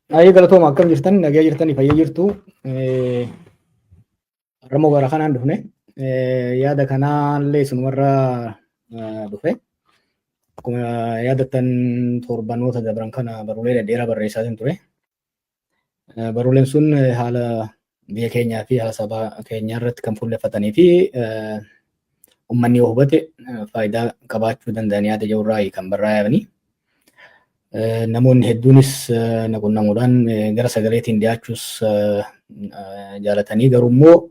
Ayee galatooma akkam jirtan nagaa jirtanii fayyaa jirtu. Ramoo gara kanaan dhufne yaada kanaallee isumarra dhufe. Akkuma yaadattan torbanoota dabran kana baruulee dhedheeraa barreessaa ture. Baruuleen sun haala biyya keenyaa fi haala saba keenyaa irratti kan fuulleeffatanii fi uummanni yoo hubate faayidaa qabaachuu danda'an yaada jirurraa kan barraa'anii. Namoonni hedduunis naqunnamuudhaan gara sagaleetiin dhiyaachuus jaalatanii garuu immoo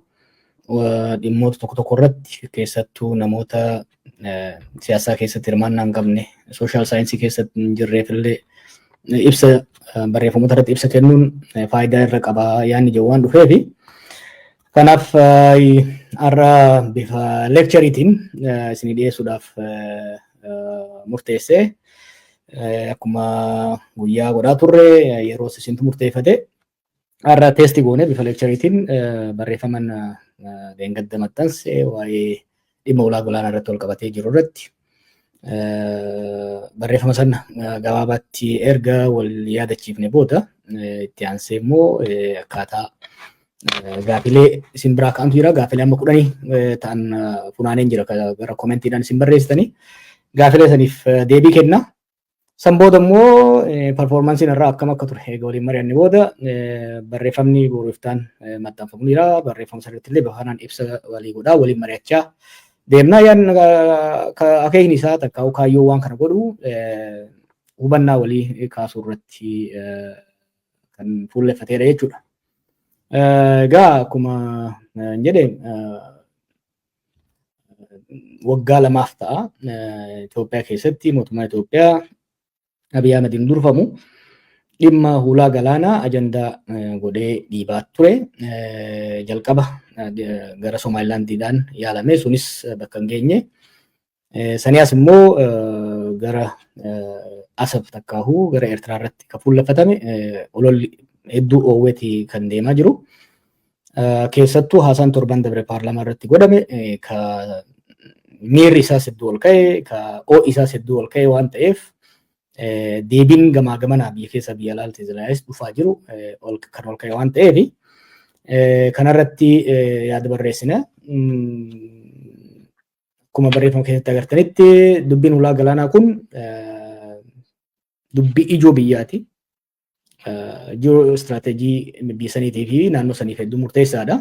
dhimmoota tokko tokko irratti keessattuu namoota siyaasaa keessatti hirmaannaa hin qabne sooshaal saayinsii keessatti hin jirreefillee ibsa barreeffamoota irratti ibsa kennuun faayidaa irra qaba yaanni jedhu waan dhufeefi kanaaf har'a bifa leekchariitiin isinii dhiyeessuudhaaf murteessee akkuma guyyaa godhaa turre yeroo isintu murteeffate har'a teestii goone bifa leekchariitiin barreeffaman deengadda maxxanse waa'ee dhimma ulaa galaanaa irratti wal qabatee jiru irratti barreeffama sana gabaabaatti erga wal yaadachiifne booda itti aansee immoo akkaataa gaafilee isin biraa ka'antu jira. Gaafilee amma 10 ta'an funaaneen jira gara koomentiidhaan isin barreessitanii gaafilee saniif deebii kenna. San booda immoo performansiin irraa akkam akka ture eega waliin mari'anne booda barreeffamni boruuftaan maxxanfamu jira. Barreeffama sirriitti illee bifa kanaan ibsa walii godhaa waliin mari'achaa deemnaa yaan akeekni isaa takka kaayyoo waan kana godhu hubannaa walii kaasuu irratti kan fuulleeffateedha jechuudha. Egaa akkuma jedhe waggaa lamaaf ta'a Itoophiyaa keessatti mootummaa Itoophiyaa Abiy Ahmediin durfamu dhimma ulaa galaanaa ajandaa godhee dhiibaa ture. Jalqaba gara Somaalilaandiidhaan yaalame sunis bakka hin geenye. Saniyaas immoo gara Asab takkaahuu gara Eertiraa irratti kan fuulleeffatame ololli hedduu oowweeti kan deemaa jiru. Keessattuu haasaan torban dabre paarlaamaa irratti godhame ka miirri isaas hedduu ol ka'e ka ho'i isaas hedduu ol ka'e waan ta'eef deebiin gamaa gamanaa biyya keessa biyya alaatii Israa'elis dhufaa jiru kan ol ka'e waan ta'eef kanarratti yaada barreessina. Akkuma barreeffama keessatti agartanitti dubbiin ulaa galaanaa kun dubbii ijoo biyyaati. Ijoo istiraatejii biyya saniitii fi naannoo saniif hedduu murteessaadha.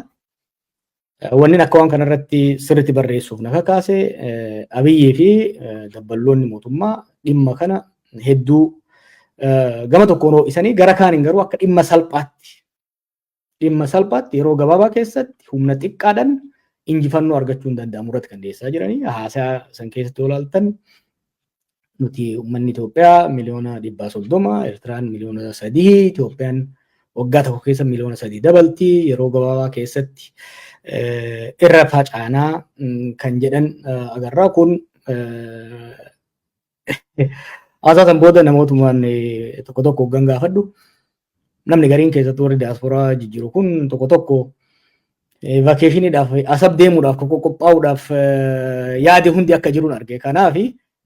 Wanni akka waan kanarratti sirriitti barreessuuf na kakaase Abiyyii fi dabballoonni mootummaa dhimma kana hedduu gama tokkoon ho'isanii gara kaaniin garuu akka dhimma salphaatti yeroo gabaabaa keessatti humna xiqqaadhaan injifannoo argachuu hin danda'amu irratti kan dhiyeessaa jiranii. Haasaa san keessatti olaaltan nuti uummanni Itoophiyaa miliyoona 130, Eertiraan miliyoona 3, Itoophiyaan waggaa tokko keessa miliyoona 3 dabalti yeroo gabaabaa keessatti irra facaanaa kan jedhan agarraa kun haasaa san booda namootumaan tokko tokko hoggan gaafadhu namni gariin keessatti warri diyaasporaa jijjiiru kun tokko tokko vakeeshiniidhaaf Asab deemuudhaaf qophaa'uudhaaf yaadi hundi akka jiruun arge. Kanaaf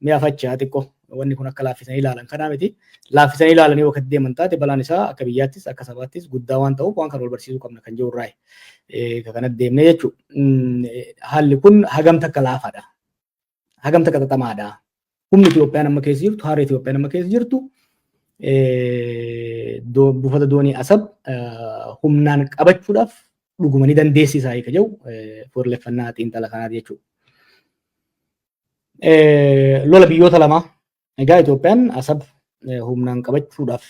mi'a fachaa xiqqoo wanni kun akka laaffisanii ilaalan kanaa miti. Laaffisanii ilaalanii yoo deeman taate balaan isaa akka biyyaattis akka sabaattis guddaa waan ta'uuf waan kana wal barsiisuu qabna kan jiru irraa kanatti deemnee jechuudha. Haalli kun hagamta akka laafaadha. Hagamta akka xaxamaadha. Humni Itoophiyaan amma keessa jirtu, haara Itoophiyaan amma keessa jirtu buufata doonii Asab humnaan qabachuudhaaf dhuguma ni dandeessisaa eega jiru fuulleeffannaa xiinxala kanaati jechuudha. Lola biyyoota lamaa egaa Itoophiyaan Asab humnaan qabachuudhaaf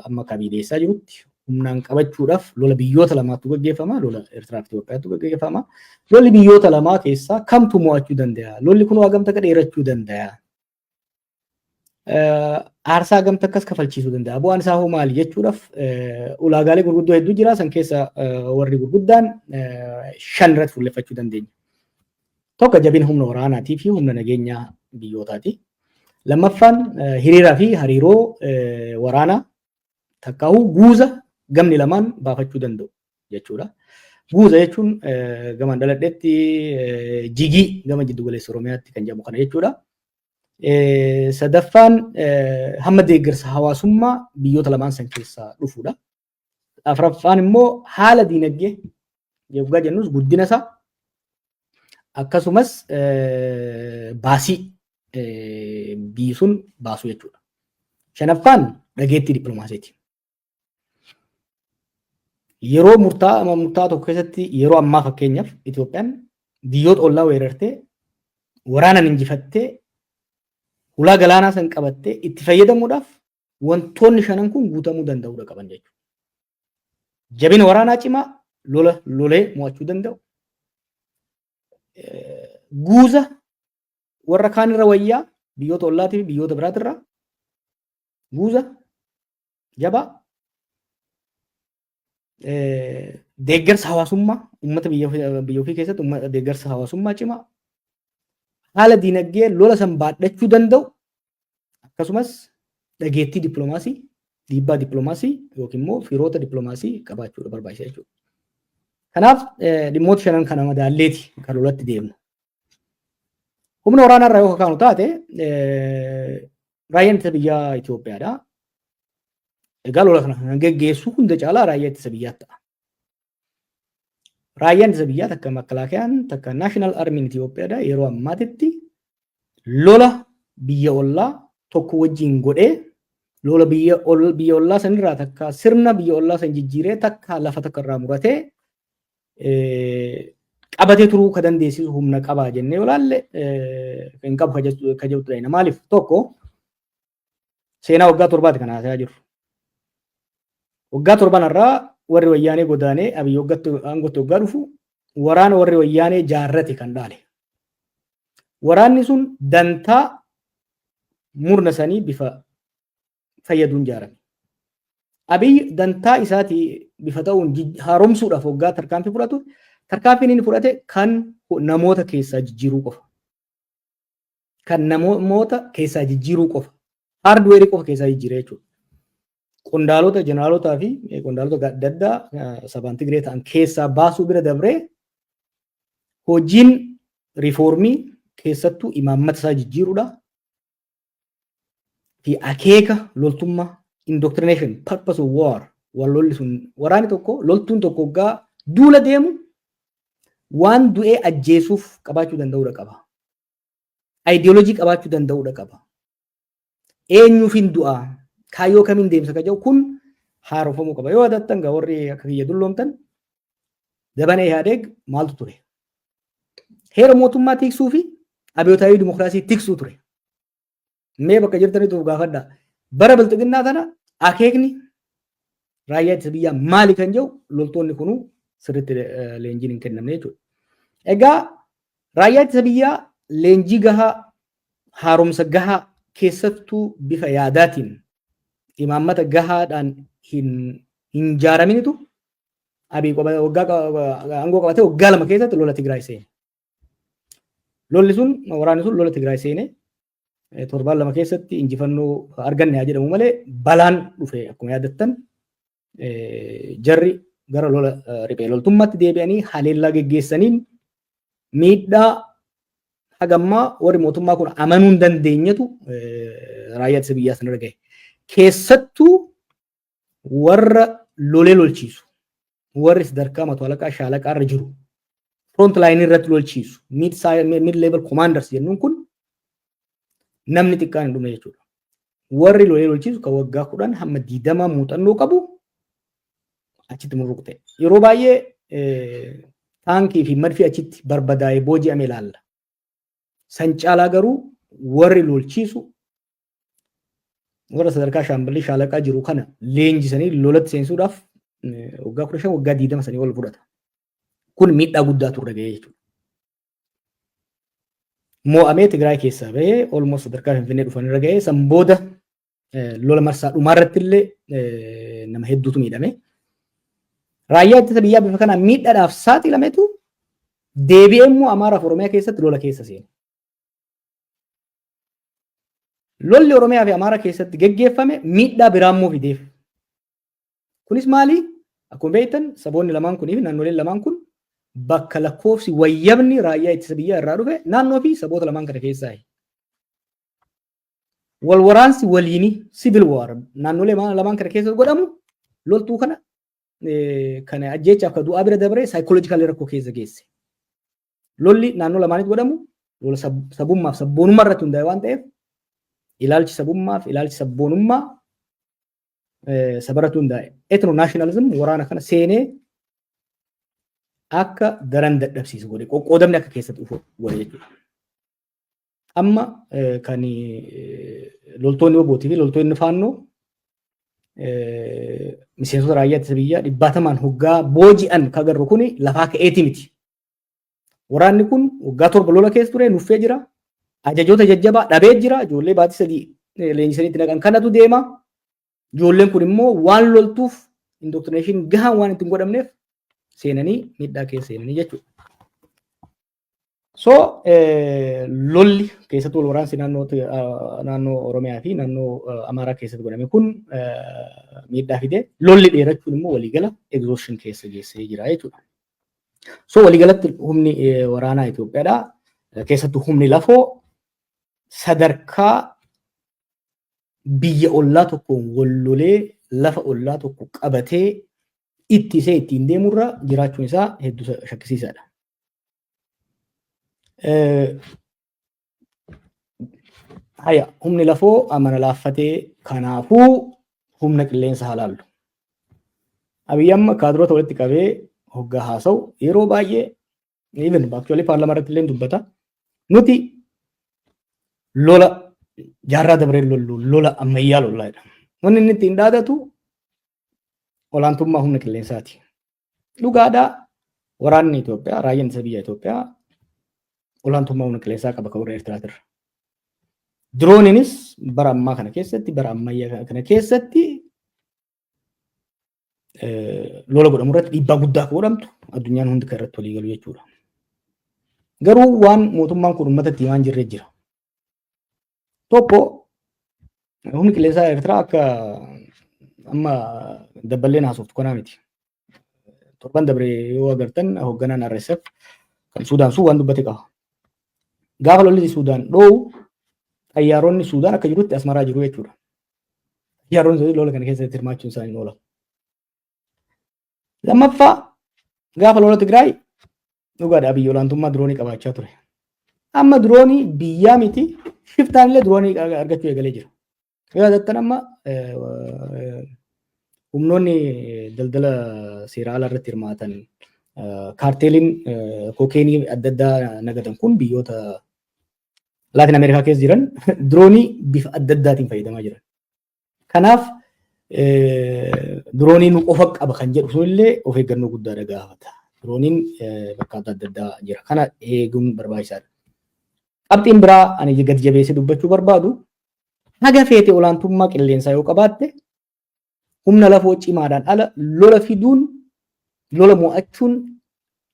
amma kabiideessaa jirutti humnaan qabachuudhaaf lola biyyoota lamaatu gaggeeffama. Lola Eertiraa fi Itoophiyaatu gaggeeffama. Lolli biyyoota lamaa keessaa kamtu mo'achuu danda'a? Lolli kun hagamta akka dheerachuu danda'a? Aarsaa hagamta akkas kafalchiisuu danda'a? Bu'aan isaa hoo maali jechuudhaaf ulaagaalee gurguddoo hedduu jira. San keessa warri gurguddaan 5 irratti fuulleffachuu dandeenya. Tokko jabina humna waraanaatii fi humna nageenyaa biyyootaati. Lammaffaan hiriiraa fi hariiroo waraanaa takkaa'uu guuza gamni lamaan baafachuu danda'u jechuudha. Guuza jechuun gama dhaladheetti jigii gama jiddu galeessa Oromiyaatti kan jedhamu kana jechuudha. Sadaffaan hamma deeggarsa hawaasummaa biyyoota lamaan san keessaa dhufuudha. Afuraffaan immoo haala diinagdee yoggaa jennus guddina isaa akkasumas baasii biyyi sun baasu jechuudha. Shanaffaan dhageettii dippiloomaasiiti. Yeroo murtaa'aa tokko keessatti yeroo ammaa fakkeenyaaf Itoophiyaan biyyoota ollaa weerartee waraanaan injifattee ulaa galaanaa san qabattee itti fayyadamuudhaaf wantoonni shanan kun guutamuu danda'uudha qaban jechuudha. Jabina waraanaa cimaa lolee mo'achuu danda'u. Guuza warra kaan irra wayyaa biyyoota ollaatii fi biyyoota biraatirraa guuza jabaa deeggarsa hawaasummaa uummata biyya ofii keessatti deeggarsa hawaasummaa cimaa haala diinagdee lola san baadhachuu danda'u akkasumas dhageettii dippiloomaasii dhiibbaa dippiloomaasii yookiin immoo firoota dippiloomaasii qabaachuudha barbaachisa jechuudha. Kanaaf dhimmoota shanan kana madaalleeti kan lolatti deemnu. Humna waraanaa irraa yoo kaanu taate raayyaan ittisa biyyaa Itoophiyaadha. Egaa lola kana kan geggeessu hunda caalaa raayyaa ittisa biyyaa ta'a. Raayyaan ittisa biyyaa takka makkalaakayaan takka naashinaal armiin Itoophiyaadha yeroo ammaatitti lola biyya ollaa tokko wajjin godhee lola biyya ollaa sanirraa takka sirna biyya ollaa san jijjiiree takka lafa takka irraa muratee qabatee turuu ka dandeessisu humna qabaa jennee olaalle kan qabu ka jirtudha. Maaliif tokko seenaa waggaa torbaati kan haasaa jiru. Waggaa torban irraa warri wayyaanee godaanee abiyyi aangootti waggaa dhufu waraana warri wayyaanee jaarrate kan dhaale. Waraanni sun dantaa murna sanii bifa fayyaduun jaarame. Abiyyi dantaa isaatii bifa ta'uun haaromsuudhaaf waggaa tarkaanfii fudhatu tarkaanfiin inni fudhate kan namoota keessaa jijjiiruu qofa. Kan namoota keessaa jijjiiruu qofa. Haardweerii qofa keessaa jijjiiree jechuudha. Qondaalota jeneraalotaa fi qondaalota adda addaa sabaan Tigree ta'an keessaa baasuu bira dabree hojiin riifoormii keessattuu imaammata isaa jijjiiruudha. Fi akeeka loltummaa indoctrination purpose of war wallolli sun waraani tokko loltuun tokko waggaa duula deemu waan du'ee ajjeesuuf qabaachuu danda'uudha qaba. Ideoloojii qabaachuu danda'uudha qaba. Eenyuufin du'aa kaayyoo kamiin deemsa ka jedhu kun haaromfamuu qaba. Yoo adattan gaa warri akka kiyya dulloomtan dabanee Ihaadeeg maaltu ture? Heera mootummaa tiksuu fi abiyyootaayyuu dimokiraasii tiksuu ture. Mee bakka jirtanitu gaafadha. Bara bilxiginnaa tana akeekni raayyaa ittisa biyyaa maali kan jedhu loltoonni kunuu sirriitti leenjiin hin kennamne jechuudha. Egaa raayyaa ittisa biyyaa leenjii gahaa haaromsa gahaa keessattuu bifa yaadaatiin imaammata gahaadhaan hin ijaaraminitu abii aangoo qabatee waggaa lama keessatti lola Tigraay seene. Lolli sun waraanni sun lola Tigraay seene torbaan lama keessatti injifannoo arganne haa jedhamu malee balaan dhufe akkuma yaadattan jarri gara lola riphee loltummaatti deebi'anii haleellaa geggeessaniin miidhaa hagammaa warri mootummaa kun amanuu hin dandeenyetu raayyaa ittisa biyyaa sanarra gahe. Keessattuu warra lolee lolchiisu warri sadarkaa mato alaqaa shaalaqaa irra jiru front line irratti lolchiisu mid level commanders jennuun kun namni xiqqaan hin dhumne jechuudha. Warri lolee lolchiisu kan waggaa 10 hamma 20 muuxannoo qabu achitti murruqte. Yeroo baay'ee taankii fi madfi achitti barbadaa'ee booji'ame ilaalla. San caalaa garuu warri lolchiisu warra sadarkaa shaamballii shaalaqaa jiru kana leenjisanii lolatti seensuudhaaf waggaa 15 waggaa 20 sanii ol fudhata. Kun miidhaa guddaa turre gahee jechuudha. Mo'amee Tigraay keessaa bahee olmoos sadarkaa Finfinnee dhufanirra gahee san booda lola marsaa dhumaarratti illee nama hedduutu miidhame. Raayyaa ittisa biyyaa bifa kanaan miidhaadhaaf saaxilametu deebi'ee immoo Amaaraa fi Oromiyaa keessatti lola keessa seene. Lolli Oromiyaa fi Amaaraa keessatti geggeeffame miidhaa biraa immoo fideef. Kunis maali? Akkuma beektan saboonni lamaan kunii fi naannoleen lamaan kun bakka lakkoofsi wayyabni raayyaa ittisa biyyaa irraa dhufe naannoo fi saboota lamaan kana keessaa. wal waraansi waliini civil war naannolee lamaan kana keessa godhamu loltuu kana ajjeechaaf ka du'aa bira dabree psychological rakkoo keessa geesse. Lolli naannoo lamaanitti godhamu lola sabummaaf sabboonummaa irratti hundaa'e waan ta'eef ilaalchi sabummaaf ilaalchi sabboonummaa sabaratu hundaa'e. Ethno nationalism waraana kana seenee akka daran dadhabsiisu godhe qoqqoodamni akka keessatti dhufu godhe jechuudha. Amma kan loltoonni obootii fi loltoonni faannoo miseensota raayyaa ittisa biyyaa 100 hoggaa booji'an ka agarru kuni lafaa ka'eeti miti. Waraanni kun waggaa 7 lola keessa ture nuffee jira. Ajajoota jajjabaa dhabee jira. Ijoollee baatii 3 leenjisaniitti naqan kanatu deema. Ijoolleen kun immoo waan loltuuf indoctrination gahaan waan ittiin godhamneef seenanii miidhaa keessa seenanii jechuudha. So lolli keessatti wal waraansi naannoo Oromiyaa fi naannoo Amaaraa keessatti godhame kun miidhaa fide. Lolli dheerachuun immoo waliigala exhaustion keessa geessee jira jechuudha. So waliigalatti humni waraanaa Itoophiyaadha. Keessattuu humni lafoo sadarkaa biyya ollaa tokkoon wal lolee lafa ollaa tokko qabatee ittisee ittiin deemurra jiraachuun isaa hedduu shakkisiisaadha. Humni lafoo amana laaffatee kanaafuu humna qilleensa halaallu. Abiyyi amma kaadiroota walitti qabee hoggaa haasa'u yeroo baay'ee even actually paarlaamaa irratti illee dubbata. Nuti lola jaarraa dabaree lollu lola ammayyaa lollaadha. Wanni inni ittiin dhaadatu olaantummaa humna qilleensaati. Dhugaadhaa waraanni Itoophiyaa raayyaan ittisa biyya Itoophiyaa olaantummaa humna qilleensaa qaba kan warra Eertiraatirra. Dirooniinis bara ammaa kana keessatti bara ammayyaa kana keessatti lola godhamu irratti dhiibbaa guddaa akka godhamtu addunyaan hundi kan irratti walii galu jechuudha. Garuu waan mootummaan kun uummatatti himaa hin jirre jira. Tokko humni qilleensaa Eertiraa akka amma dabballeen haasoftu kanaa miti. Torban dabree yoo agartan hoogganaan RSF kan Suudaan waan dubbate qaba. Gaafa lolli Suudaan dhoowwu xayyaaronni Suudaan akka jirutti asmaraa jiru jechuudha. Xayyaaronni lola kana keessatti hirmaachuun isaanii oola. Lammaffaa gaafa lola Tigraay dhugaadhaa biyya olaantummaa diroonii qabaachaa ture. Amma diroonii biyyaa miti shiftaan illee diroonii argachuu eegalee jira. Yaadattan amma humnoonni daldala seera alaa irratti hirmaatan kaarteeliin kookeenii adda addaa nagatan kun biyyoota Laatin Ameerikaa keessa jiran diroonii bifa adda addaatiin fayyadamaa jiran. Kanaaf dirooniin qofa qaba kan jedhu sunillee of eeggannoo guddaadha gaafata. Dirooniin bakka adda addaa jira. Kana eeguun barbaachisaadha. Qabxiin biraa ani gadi jabeessee dubbachuu barbaadu haga feete olaantummaa qilleensaa yoo qabaatte humna lafoo cimaadhaan ala lola fiduun lola mo'achuun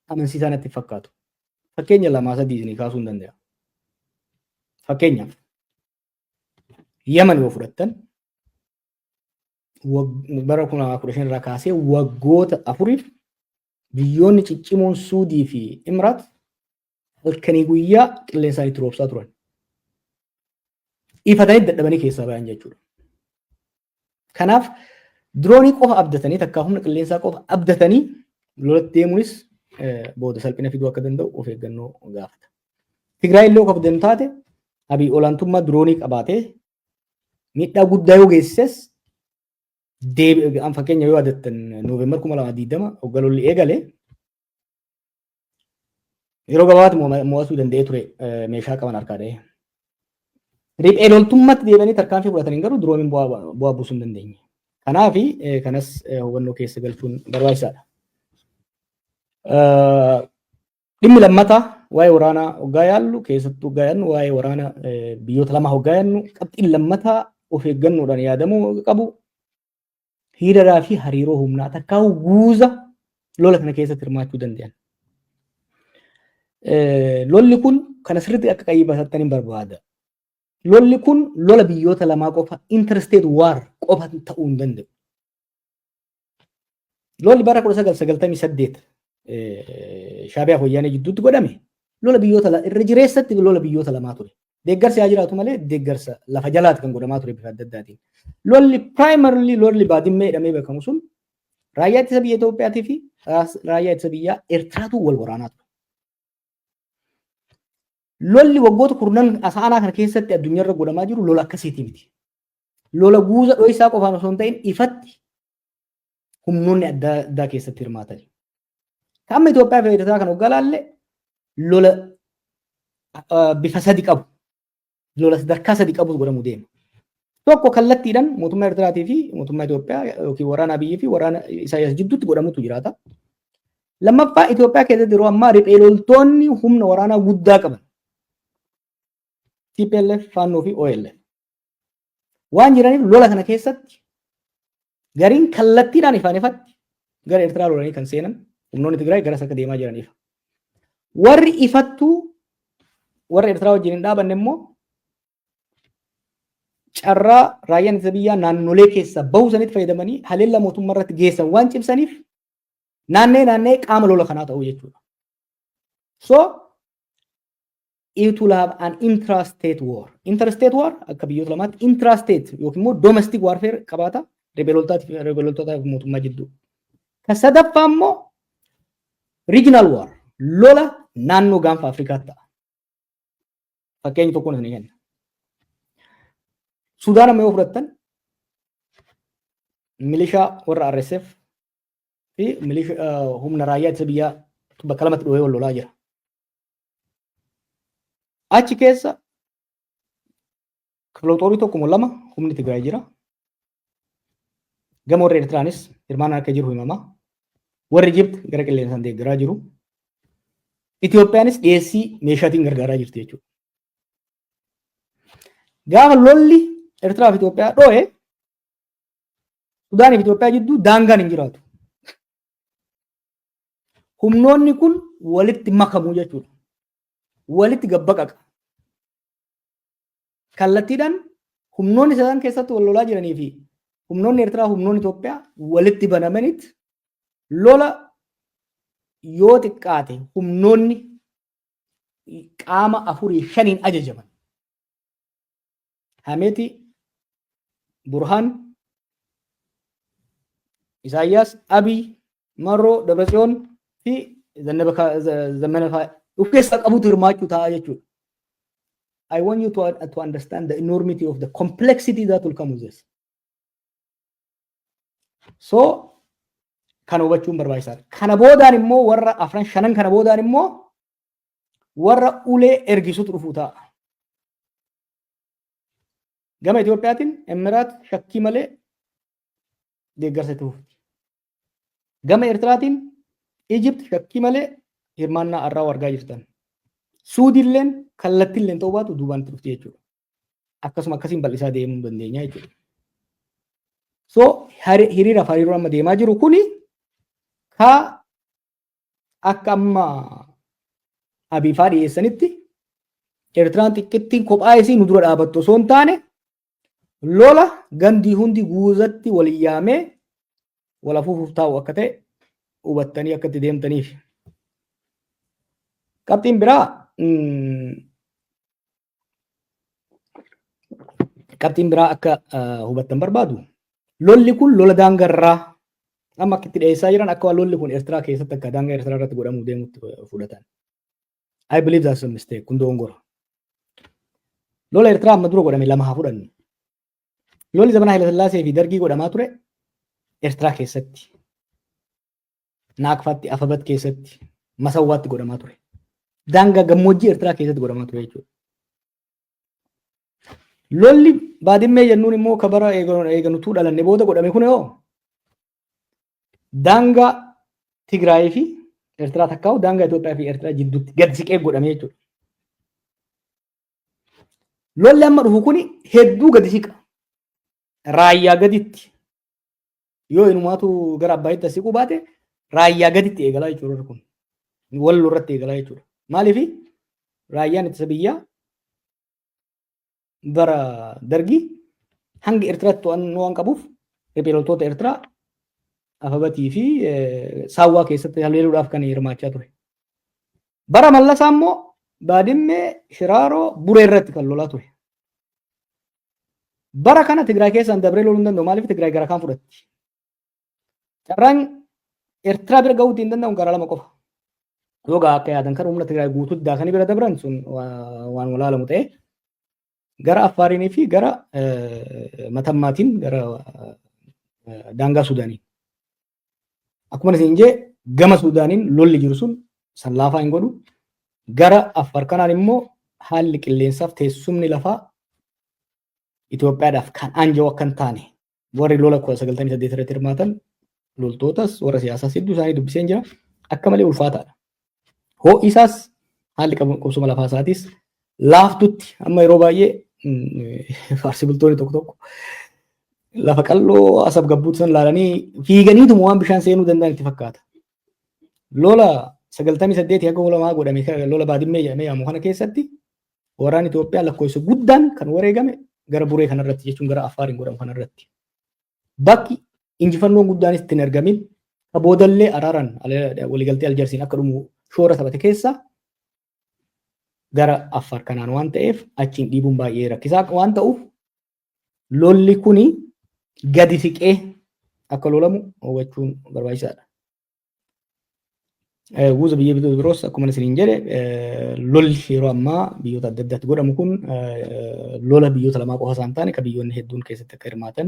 amansiisaa natti fakkaatu. Fakkeenya 2-3 isinii kaasuu hin danda'a. Fakkeenyaaf Yaman yoo fudhattan bara 2015 irraa kaasee waggoota 4 biyyoonni ciccimoon Suudii fi Imiraat halkanii guyyaa qilleensaan itti roobsaa turan. Ifatanii dadhabanii keessaa bayan jechuudha. Kanaaf diroonii qofa abdatanii takkaa humna qilleensaa qofa abdatanii lolatti deemuunis booda salphina fiduu akka danda'u of eeggannoo gaafata. Tigraay illee qofa deemu taate Abiy olaantummaa diroonii qabaatee miidhaa guddaa yoo geessises fakkeenya yoo adattan Nooveembar 2020 hogga lolli eegale yeroo gabaabaatti mo'achuu danda'ee ture meeshaa qaban harkaa dha'ee. Riphee loltummaatti deebi'anii tarkaanfii fudhataniin garuu dirooniin bu'aa buusuu hin dandeenye. Kanaaf kanas hubannoo keessa galchuun barbaachisaadha. Dhimmi lammataa waa'ee waraanaa hoggaa yaallu keessattuu hoggaa yaadnu waa'ee waraanaa biyyoota lama hoggaa yaadnu qabxiin lammataa of eeggannoodhaan yaadamuu qabu hiriiraa fi hariiroo humnaa takkaa guuza lola kana keessatti hirmaachuu danda'an. Lolli kun kana sirriitti akka qayyibatattaniin barbaada. Lolli kun lola biyyoota lamaa qofa interstate war qofa ta'uu hin danda'u. Lolli bara 1998 Shaabiyaa Wayyaanee jidduutti godhame lola biyyoota irra jireessatti lola biyyoota lamaa ture. deeggarsa yaa jiraatu malee deeggarsa lafa jalaati kan godhamaa ture bifa adda addaatiin. Lolli primarily lolli baadimmee jedhamee beekamu sun raayyaa ittisa biyya Itoophiyaatii fi raayyaa ittisa biyyaa Eertiraatu wal waraanaa ture. Lolli waggoota kurnan asaanaa kana keessatti addunyaarra godhamaa jiru lola akkasiitii miti. Lola guuza dho'isaa qofaan osoo hin ta'in ifatti humnoonni adda addaa keessatti hirmaatan. Amma Itoophiyaa fi Eertiraa kan hoggaa laalle lola bifa sadi qabu. Lola sadarkaa sadi qabus godhamu deema. Tokko kallattiidhaan mootummaa Eertiraatii fi mootummaa Itoophiyaa yookiin waraana Abiyyi fi waraana Isaayyaas jidduutti godhamutu jiraata. Lammaffaa Itoophiyaa keessatti yeroo ammaa riphee loltoonni humna waraanaa guddaa qaban. TPLF, Faannoo fi OLF. Waan jiraniif lola kana keessatti gariin kallattiidhaan ifaan ifatti gara Eertiraa lolanii kan seenan humnoonni Tigraay garas akka deemaa jiraniif. Warri ifattuu warra Eertiraa wajjin hin dhaabanne immoo carraa raayyaan ittisa biyyaa naannolee keessa bahuu sanitti fayyadamanii haleellaa mootummaa irratti geessan waan cimsaniif naannee qaama lola kanaa ta'uu jechuudha. So it will have an intrastate war. Interstate war akka biyyoota lamaatti intrastate yookiin immoo domestic warfare qabaata rebeloltootaa fi mootummaa jidduu. Kan sadaffaa immoo regional war lola naannoo gaanfa Afrikaatti ta'a. Fakkeenya tokkoon isin kenna. Sudaan amma yoo fudhattan milishaa warra RSF fi humna raayyaa ittisa biyyaa bakka lamatti dhohee wal lolaa jira. Achi keessa kilooxoorii tokko lama humni Tigraay jira. Gama warra Eertiraanis hirmaannaan akka jiru himama. Warri Jibt gara qilleensaan deeggaraa jiru. Itoophiyaanis dhiyeessii meeshaatiin gargaaraa jirti jechuudha. Gaafa lolli Eertiraa fi Itoophiyaa dhohe Sudaanii fi Itoophiyaa jidduu daangaan hin jiraatu. Humnoonni kun walitti makamuu jechuudha. Walitti gabbaqaqa. Kallattiidhaan humnoonni sadan keessatti wal lolaa jiranii fi humnoonni Eertiraa humnoonni Itoophiyaa walitti banamanitti lola yoo xiqqaate humnoonni qaama 4-5 ajajaman. Hameeti, Burhaan, Isaayyaas, Abiy, Marroo, Dabratsiyoon fi Zammana fa'aa of keessaa qabutu hirmaachuu ta'a jechuudha. I want you to understand the enormity of the complexity that will come with this. So, kana hubachuun barbaachisaadha. Kana boodaan immoo warra afran shanan kana boodaan immoo warra ulee ergisuutu dhufuu ta'a. Gama Itoophiyaatiin Emiraat shakkii malee deeggarsa itti fufti. Gama Eertiraatiin Ijipt shakkii malee hirmaannaa arraa argaa jirtan. Suudiilleen kallattiilleen ta'uu baatu duubaan itti dhufti jechuudha. Akkasuma akkasiin bal'isaa deemuu dandeenya jechuudha. So hiriira hariiroo amma deemaa jiru kuni akka amma Abiifaa dhiyeessanitti Eertiraan xiqqittiin kophaa isii nu dura dhaabattu osoo hin taane lola gandii hundi guuzatti wal yaamee wal afuufuuf taa'u akka ta'e hubattanii akka itti deemtaniif. Qabxiin biraa akka hubattan barbaadu lolli kun lola daangarraa amma akka itti dhiyeessaa jiran akka waan lolli kun Eertiraa keessatti akka daangaa Eertiraa irratti godhamuu deemutti fudhatan. I believe that's a mistake. Kun dogongora. Lola Eertiraa amma dura godhame lama haa fudhannu. Lolli zamana Haile Sillaasee fi Dargii godhamaa ture Eertiraa keessatti. Naaqfaatti, Afabat keessatti, Masawwaatti godhamaa ture. Daangaa gammoojjii Eertiraa keessatti godhamaa ture jechuudha. Lolli baadimmee jennuun immoo kabara eeganutuu dhalanne booda godhame kun yoo daangaa Tigraayii fi Eertiraa takkaa'u daangaa Itoophiyaa fi Eertiraa jidduutti gad siqee godhame jechuudha. Lolli amma dhufu kuni hedduu gadi siqa. Raayyaa gaditti yoo inumaatu gara Abbaayitti siquu baate raayyaa gaditti eegalaa jechuudha kun. Walloo irratti eegalaa jechuudha. Maaliif raayyaan ittisa biyyaa bara Dargii hanga Eertiraatti to'annoo waan qabuuf riphee Eertiraa Afabatii fi Saawwaa keessatti haleeluudhaaf kan hirmaachaa ture. Bara Mallasaa immoo Baadimmee Shiraaroo Buree irratti kan lolaa ture. Bara kana Tigraay keessaan dabree loluu hin danda'u. Maaliif Tigraay gara kaan fudhatti? Carraan Eertiraa bira ga'uu hin danda'u gara lama qofa. Yoo akka yaadan kan humna Tigraay guutuutti daakanii bira dabran sun waan walaalamu ta'e gara Affaarinii fi gara Matammaatiin gara daangaa Suudaanii. Akkuma isin jee gama Suudaaniin lolli jiru sun san laafaa hin godhu. Gara Affaar kanaan immoo haalli qilleensaaf teessumni lafaa Itoophiyaadhaaf kan aanja'u akka hin taane warri lola 1998 irratti hirmaatan loltootas warra siyaasaas hedduu isaanii dubbiseen jira. Akka malee ulfaataadha. Ho'i isaas haalli qubsuma lafaa isaatis laaftutti amma yeroo baay'ee faarsii bultoonni tokko tokko lafa qalloo asab gabbuutti san laalanii fiiganiituma waan bishaan seenuu danda'an itti fakkaata. Lola 98 akka ulamaa godhame lola baadimmee jedhamee yaamu kana keessatti waraanni Itoophiyaa lakkoofsa guddaan kan wareegame gara Buree kanarratti jechuun gara Affaariin godhamu kanarratti. Bakki injifannoon guddaanis ittiin argamin ka boodallee araaraan waliigaltee Aljarsiin akka dhumu shoora taphate keessa gara Affaar kanaan waan ta'eef achiin dhiibuun baay'ee rakkisaa waan ta'uuf lolli kuni gadi siqee akka lolamu hubachuun barbaachisaadha. Guuza biyya biroos akkuma isiniin jedhe lolli yeroo ammaa biyyoota adda addaatti godhamu kun lola biyyoota lamaa qofa isaan taane kan biyyoonni hedduun keessatti akka hirmaatan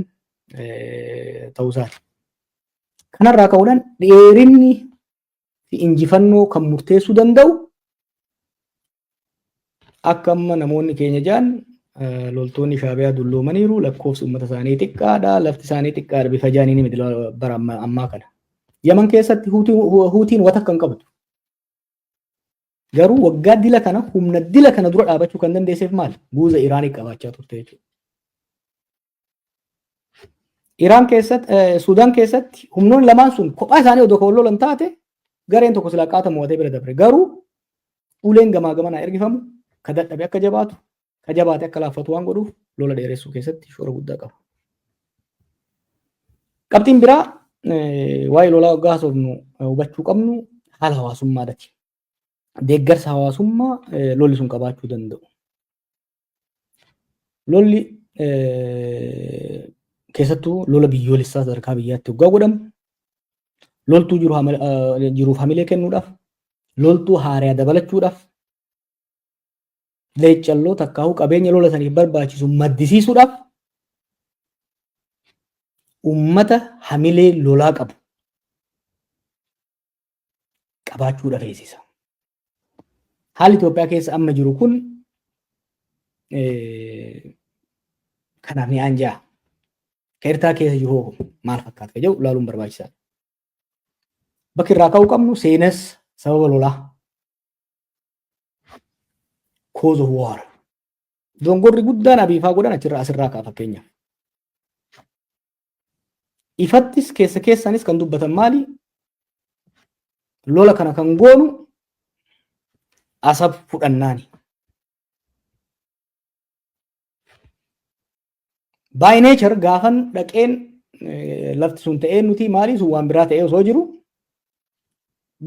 ta'uu isaati. Kanarraa ka'uudhaan dheerinni fi injifannoo kan murteessuu danda'u akka amma namoonni keenya jaan loltoonni Shaabiyaa dulloomaniiru lakkoofsi uummata isaanii xiqqaadha lafti isaanii xiqqaadha bifa jaaniin miti bara ammaa kana. Yaman keessatti huutiin wata kan qabdu. Garuu waggaa dila kana humna dila kana dura dhaabachuu kan dandeesseef maali? Guuza Iraanii qabaachaa turte jechuudha. Iraan keessatti Suudaan keessatti humnoonni lamaan sun kophaa isaanii odoo kan lolan taate gareen tokko silaa qaata mo'atee bira dabre. Garuu uleen gamaa gamanaa ergifamu ka dadhabe akka jabaatu ka jabaate akka laaffatu waan godhuuf lola dheeressuu keessatti shoora guddaa qaba. Qabxiin biraa waa'ee lolaa waggaa haasofnu hubachuu qabnu haala hawaasummaadhaati. Deeggarsa hawaasummaa lolli sun qabaachuu danda'u. Lolli keessattuu lola biyyoolessaa sadarkaa biyyaatti waggaa godhamu loltuu jiruuf hamilee kennuudhaaf loltuu haaraa dabalachuudhaaf leeccalloo takkaa'uu qabeenya lola saniif barbaachisu maddisiisuudhaaf ummata hamilee lolaa qabu qabaachuudhaaf eegsisa. Haalli Itoophiyaa keessa amma jiru kun kanaaf ni anja'a. Ka Eertiraa keessa jiru maal fakkaata ka jedhu ilaaluun barbaachisaadha. Bakki irraa ka'uu qabnu seenas sababa lolaa. Cause of war. Dongorri guddaan abiifaa godhan asirraa ka'a fakkeenyaaf. Ifattis keessa keessanis kan dubbatan maali? Lola kana kan goonu asab fudhannaani. By nature gaafan dhaqeen lafti sun ta'ee nuti maali sun waan biraa ta'ee osoo jiru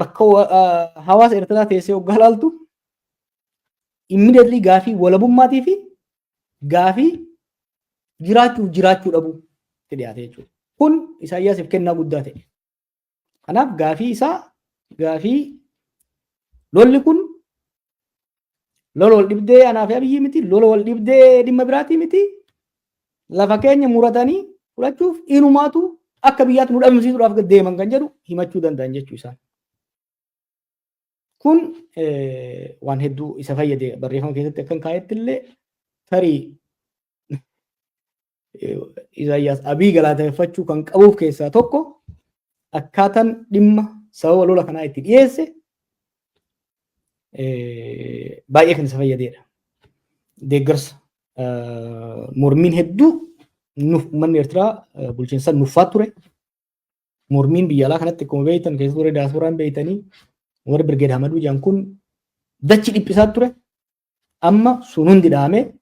bakka hawaasa Eertiraa teessee waggaa laaltu immediately gaafii walabummaatii fi gaafii jiraachuu dhabuu itti dhiyaate jechuudha. Kun Isaayyaasiif kennaa guddaa ta'e. Kanaaf gaafii lolli kun lola wal dhibdee anaa fi Abiyyi miti, lola wal dhibdee dhimma biraatii miti. Lafa keenya muratanii fudhachuuf inumaatu akka biyyaatti nu dhabamsiisuudhaaf deeman kan jedhu himachuu danda'an jechuu isaan. Kun waan hedduu isa fayyade barreeffama keessatti akkan kaa'etti illee tarii Isaayyaas Abiy galateeffachuu kan qabuuf keessaa tokko akkaataan dhimma sababa lola kanaa itti dhiyeesse baay'ee kan isa fayyadeedha. Deeggarsa mormiin hedduu uummanni Eertiraa bulchiinsa nuffaa ture. Mormiin biyya alaa kanatti akkuma beektan keessa ture daasporaan beektanii warri Birgeed Hamaduu jedhan kun dachi dhiphisaa ture. Amma sun hundi dhaame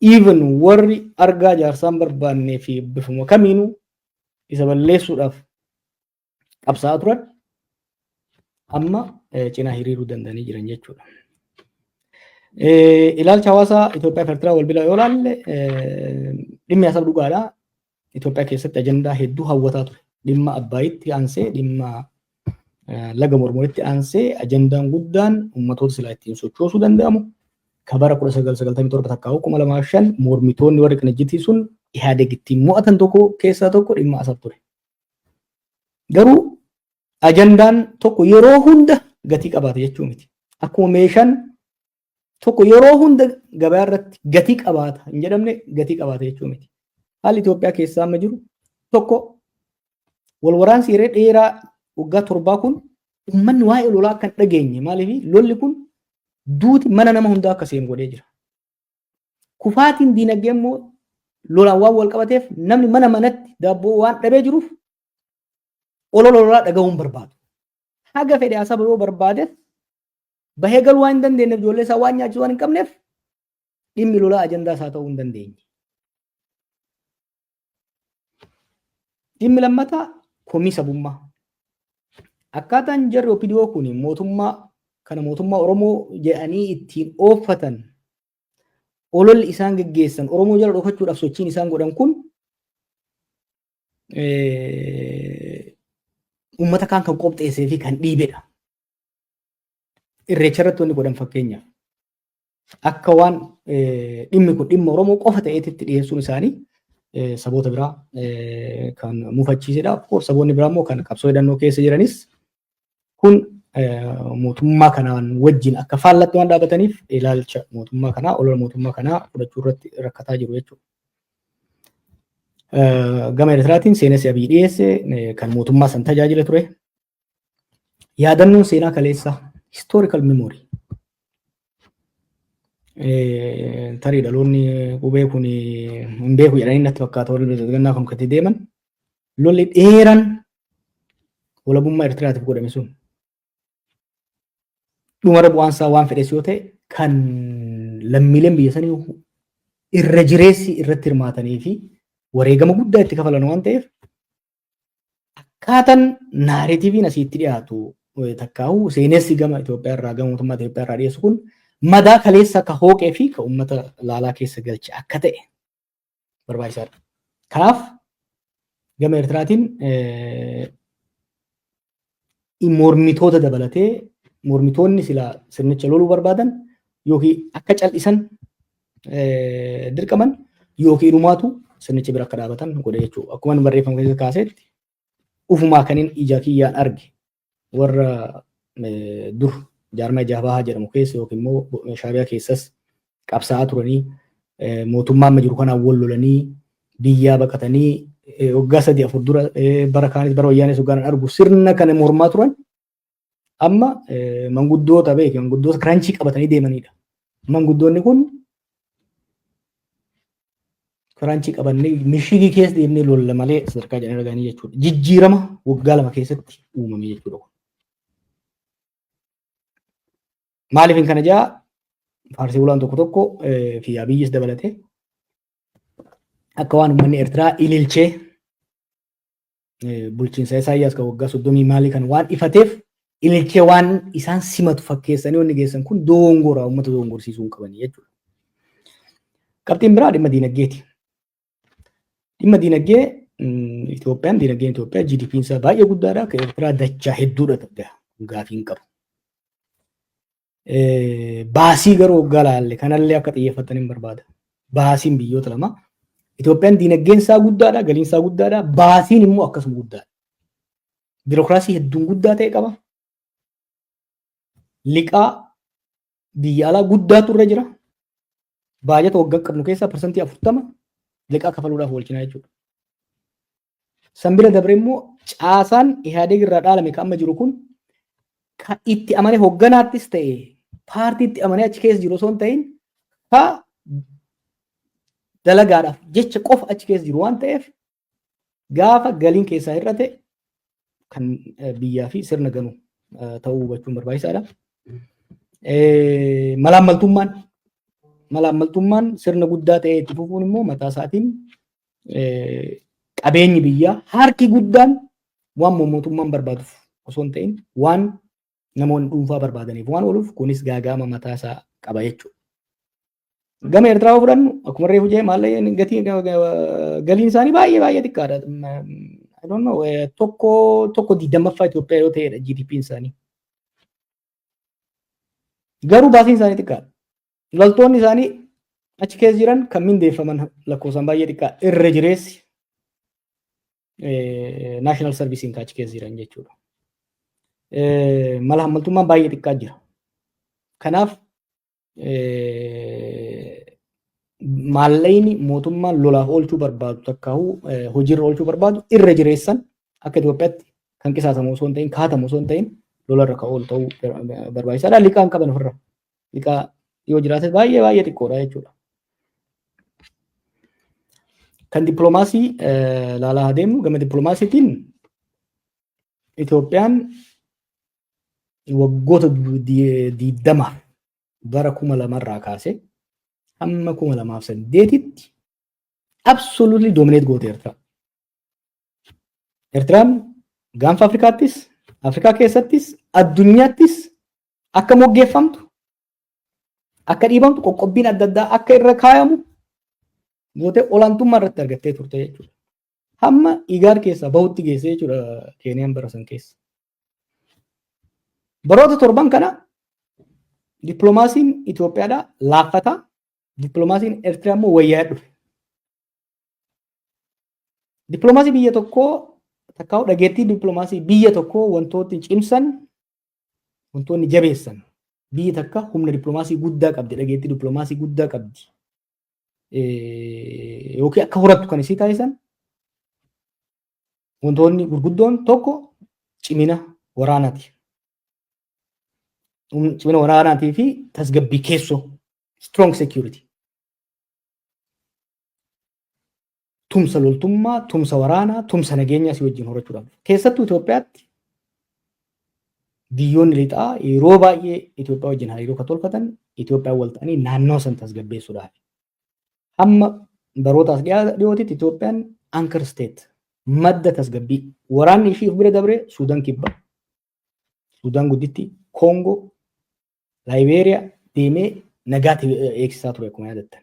even warri argaa jaarsaan barbaannee fi bifuma kamiinuu isa balleessuudhaaf qabsaa'aa turan amma cinaa hiriiruu danda'anii jiran jechuudha. Ilaalcha hawaasaa Itoophiyaa fi Eertiraa wal bira yoo ilaalle dhimmi asab dhugaadha. Itoophiyaa keessatti ajandaa hedduu hawwataa ture. Dhimma Abbaayitti aansee dhimma laga Mormoritti aansee ajandaan guddaan uummatoota silaa ittiin sochoosuu danda'amu. Kabara 1997 takkaa'u 2005 mormitoonni warri Qinijjitii sun Ihaadeeg ittiin mo'atan tokko keessaa tokko dhimma asab ture. Garuu ajandaan tokko yeroo hunda gatii qabaata jechuu miti. Akkuma meeshaan tokko yeroo hunda gabaa irratti gatii qabaata hin jedhamne gatii qabaata jechuu miti. Haalli Itoophiyaa keessaa amma jiru tokko wal waraansi yeroo dheeraa waggaa 7 kun uummanni waa'ee lolaa kan dhageenye maaliif lolli kun duuti mana nama hundaa akka seenu godhee jira. Kufaatiin diinagdee immoo lolaan waan wal qabateef namni mana manatti daabboo waan dhabee jiruuf lolaa dhagahuun barbaadu. Haga fedhe asaba yoo barbaadeef bahee galuu waan hin dandeenyeef ijoollee isaa waan nyaachisuu waan hin qabneef dhimmi lolaa ajandaa isaa ta'uu hin dandeenye. Dhimmi lammataa komii sabummaa. Akkaataan jarri OPDO kun mootummaa Oromoo jedhanii ittiin ooffatan ololli isaan geggeessan Oromoo jala dhokachuudhaaf sochiin isaan godhan kun uummata kaan kan qopheessee fi kan dhiibedha. Irreecha irratti wanti godhan fakkeenyaaf akka waan dhimmi kun dhimma Oromoo qofa ta'eetitti dhiyeessuun isaanii saboota biraa kan mufachiisedha. Saboonni biraa immoo kan qabsoo hidhannoo keessa jiranis kun mootummaa kanaan wajjin akka faallatti waan dhaabataniif ilaalcha mootummaa kanaa olola mootummaa kanaa fudhachuu irratti rakkataa jiru jechuudha. Gama Eertiraatiin seenessi Abiy dhiyeesse kan mootummaa san tajaajila ture. Yaadannoon seenaa kaleessaa historical memory. Tarii dhaloonni qubee kun hin beeku jedhanii natti fakkaata warri gannaa kan katti deeman lolli dheeraan walabummaa Eertiraatiif godhame sun dhumara bu'aansaa waan fedhes yoo ta'e kan lammiileen biyya sanii irra jireessi irratti hirmaatanii fi wareegama guddaa itti kafalan waan ta'eef akkaataan naareetiiviin asitti dhiyaatu takkaa'u seenessi gama Itoophiyaa irraa gama mootummaa Itoophiyaa irraa dhiyeessu kun madaa kaleessa akka hooqee fi ka uummata laalaa keessa galche akka ta'e barbaachisaadha. Kanaaf gama Eertiraatiin mormitoota dabalatee mormitoonni silaa sirnicha loluu barbaadan yookiin akka cal'isan dirqaman yookiin dhumaatu sirnicha bira akka dhaabatan godhe jechuudha. Akkuma barreeffama keessa kaasetti ufumaa kanin ija kiyyaan arge warra dur jaarmaa Jaabahaa jedhamu keessa yookiin immoo Shaabiyaa keessas qabsaa'aa turanii mootummaa amma jiru kanaan wal lolanii biyyaa baqatanii waggaa 3-4 dura bara kaanis bara wayyaanis waggaan argu sirna kana mormaa turan amma manguddoota beeke manguddoota kiraanchii qabatanii deemanidha. Manguddoonni kun kiraanchii qabannee mishigii keessa deemnee lolla malee sadarkaa jedhanii arganii jechuudha. Jijjiirama waggaa 2 keessatti uumame jechuudha. Maaliif kana jaa Faarsii bulaan tokko fi Abiyyis dabalatee akka waan uummanni Eertiraa ililchee bulchiinsa Isaayyaas kan waggaa 30 maalii kan waan ifateef ililchee waan isaan simatu fakkeessanii wanni geessan kun doongoraa uummata doongorsiisuu hin qabanii jechuudha. Qabxiin biraa dhimma diinagdeeti. Dhimma diinagdee Itoophiyaan diinagdeen Itoophiyaa GDP'n isaa baay'ee guddaadha. Kan Eertiraa dachaa hedduudha ta'e gaafii hin qabu. Baasii garuu waggaa laalle kanallee akka xiyyeeffatan hin barbaada. Baasiin biyyoota lama. Itoophiyaan diinagdeen isaa guddaadha, galiin isaa guddaadha, baasiin immoo akkasuma guddaadha. Biirokiraasii hedduun guddaa ta'e qaba. Liqaa biyya alaa guddaatu irra jira. Baajata waggaa qabnu keessaa parsantii 40 liqaa kafaluudhaaf oolchina jechuudha. Sanbira dabre immoo caasaan Ihaadeeg irraa dhaalame kan amma jiru kun kan itti amane hogganaattis ta'e paartiitti amanee achi keessa jiru osoo hin ta'in ka dalagaadhaaf jecha qofa achi keessa jiru waan ta'eef gaafa galiin keessaa hir'ate kan biyyaa fi sirna ganu ta'uu hubachuun barbaachisaadha. Malaammaltummaan sirna guddaa ta'e itti fufuun immoo mataa isaatiin qabeenyi biyyaa harki guddaan waan mootummaan barbaaduuf osoo hin ta'in waan namoonni dhuunfaa barbaadaniif waan ooluuf kunis gaaga'ama mataa isaa qaba jechuudha. Gama Eertiraa fudhannu akkuma reefu jee maallaqa gatii galiin isaanii baay'ee xiqqaadha. I don't know tokko 20ffaa Itoophiyaa yoo ta'edha GDP isaanii. Garuu baasiin isaanii xiqqaadha. Loltoonni isaanii achi keessa jiran kan mindeeffaman lakkoofsaan baay'ee xiqqaa irra jireessi naashinaal sarviisiin kan achi keessa jiran jechuudha. Mala hammaltummaan baay'ee xiqqaa jira. Kanaaf maallaqni mootummaan lolaaf oolchuu barbaadu takkaa'uu hojiirra oolchuu barbaadu irra jireessan akka Itoophiyaatti kan qisaasamu osoo hin ta'in kaatamu osoo hin ta'in lolarra kan oolu ta'uu barbaachisaadha. Liqaa hin qaban ofirra. Liqaa yoo jiraates baay'ee xiqqoodha jechuudha. Kan dippiloomaasii laalaa adeemnu gama dippiloomaasiitiin Itoophiyaan waggoota 20 bara 2000 kaasee hamma 2008tti absolutely dominate goote Eertiraa. Eertiraan gaanfa Afrikaattis, Afrikaa keessattis, addunyaattis akka moggeeffamtu, akka dhiibamtu, qoqqobbiin adda addaa akka irra kaayamu gootee olaantummaa irratti argattee turte jechuudha. Hamma IGAD keessaa bahutti geessee jechuudha Keeniyaan bara san keessa. Baroota torban kana dippiloomaasiin Itoophiyaadhaa laaffataa, dippiloomaasiin Eertiraa immoo wayyaa dhufe. Dippiloomaasii biyya tokkoo takkaa'u dhageettii dippiloomaasii biyya tokkoo wantoonni cimsan, wantoonni jabeessan biyyi takka humna dippiloomaasii guddaa qabdi, dhageettii dippiloomaasii guddaa qabdi. Yookiin akka horattu kan isii taasisan wantoonni gurguddoon tokko cimina waraanaati. Cimina waraanaatii fi tasgabbii keessoo strong security. Tumsa loltummaa, tumsa waraanaa, tumsa nageenyaa si wajjin horachuudhaaf. Keessattuu Itoophiyaatti biyyoonni lixaa yeroo baay'ee Itoophiyaa wajjin hariiroo kan tolfatan Itoophiyaan wal ta'anii naannoo san tasgabbeessuudhaaf. Hamma barootaas dhiyootitti Itoophiyaan anchor state madda tasgabbii waraanni ishii bira dabree Suudaan kibba, Suudaan gudditti, Koongoo, Laayibeeriyaa deemee nagaatti eegsisaa ture akkuma yaadattan.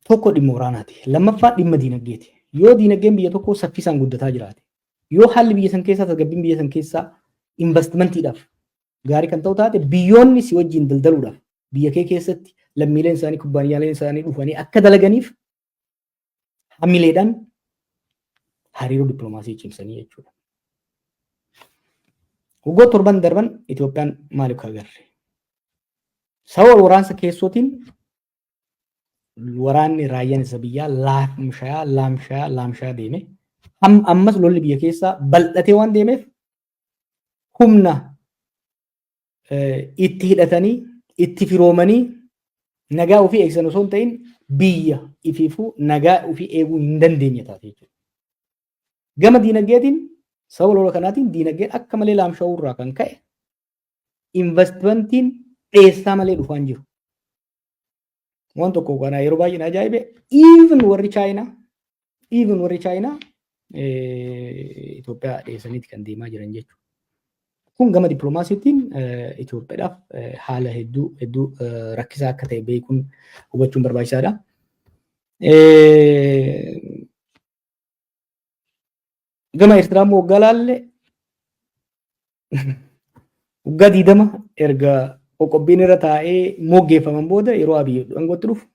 Tokko dhimma waraanaati. Lammaffaa dhimma diinagdeeti. Yoo diinagdeen biyya tokkoo saffisaan guddataa jiraate, yoo haalli biyya san keessaa tasgabbiin biyya san keessaa investimentiidhaaf gaarii kan ta'u taate biyyoonni si wajjin daldaluudhaaf biyya kee keessatti lammiileen isaanii kubbaaniyaaleen isaanii dhufanii akka dalaganiif hamileedhaan hariiroo dippiloomaasii cimsanii jechuudha. Waggoota torban darban Itoophiyaan maaliif kan agarre? Sababa waraansa keessootiin waraanni raayyaan isa biyyaa laamshaa deeme. Ammas lolli biyya keessaa bal'atee waan deemeef humna itti hidhatanii, itti firoomanii nagaa ofii eegsisan osoo hin ta'in biyya ifiifuu nagaa ofii eeguu hin dandeenye taate jechuudha. Gama diinagdeetiin sababa lola kanaatiin diinagdeen akka malee laamsha'uu irraa kan ka'e investimentiin dheessaa malee dhufaa hin jiru. Waan tokko kana yeroo baay'ee na ajaa'ibe even warri Chaayinaa Itoophiyaa dheessaniiti kan deemaa jiran jechuudha. Kun gama dippiloomaasiitiin Itoophiyaadhaaf haala hedduu rakkisaa akka ta'e beekuun hubachuun barbaachisaadha. Gama Eertiraa immoo waggaa laalle waggaa 20 erga qoqqobbiin irra taa'ee moggeeffaman booda yeroo Abiy aangootti dhufu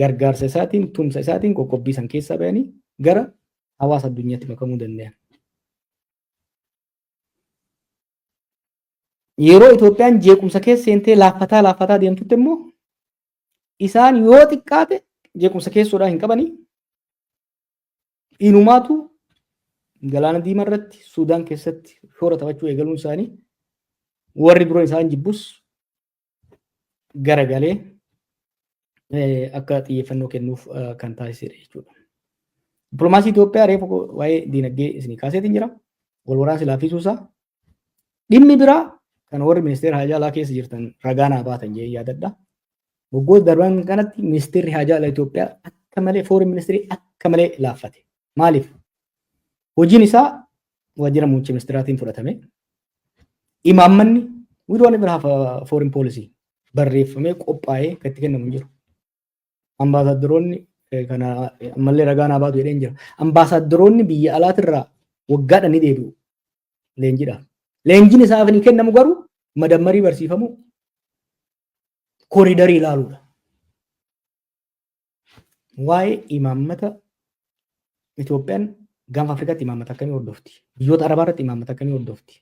gargaarsa isaatiin, tumsa isaatiin qoqqobbii san keessaa bahanii gara hawaasa addunyaatti makamuu danda'an. Yeroo Itoophiyaan jeequmsa keessa seentee laaffataa deemtutti immoo isaan yoo xiqqaate jeequmsa keessoodhaa hin qabanii inumaatu galaana diimaa irratti Suudaan keessatti shoora taphachuu eegaluun isaanii warri dura isaan jibbus garagalee akka xiyyeeffannoo kennuuf kan taasisedha jechuudha. Dippiloomaasii Itoophiyaa reefu waa'ee diinagdee isinii kaaseetiin jira. Wal waraansi laaffisuusaa. Dhimmi biraa kan warri ministeera haajaa alaa keessa jirtan ragaa naa baatan jedhee yaadadha. Waggoota darban kanatti ministeerri haajaa alaa Itoophiyaa akka malee foreign ministeerii akka malee laaffate. Maaliif? Hojiin isaa waajjira muummicha ministeeraatiin fudhatame. Imaammanni we don't even have a foreign policy. barreeffamee qophaa'ee kan itti kennamu hin jiru. Ambaasaaddaroonni kana ammallee ragaa naa baatu jedheen jira. Ambaasaaddaroonni biyya alaatirraa waggaadhaan ni deebi'u leenjiidhaaf. Leenjiin isaaf ni kennamu garuu madammarii barsiifamu kooriidarii ilaaluudha. Waa'ee imaammata Itoophiyaan gaanfa Afrikaatti imaammata akkamii hordofti? Biyyoota Arabaa irratti imaammata akkamii hordofti?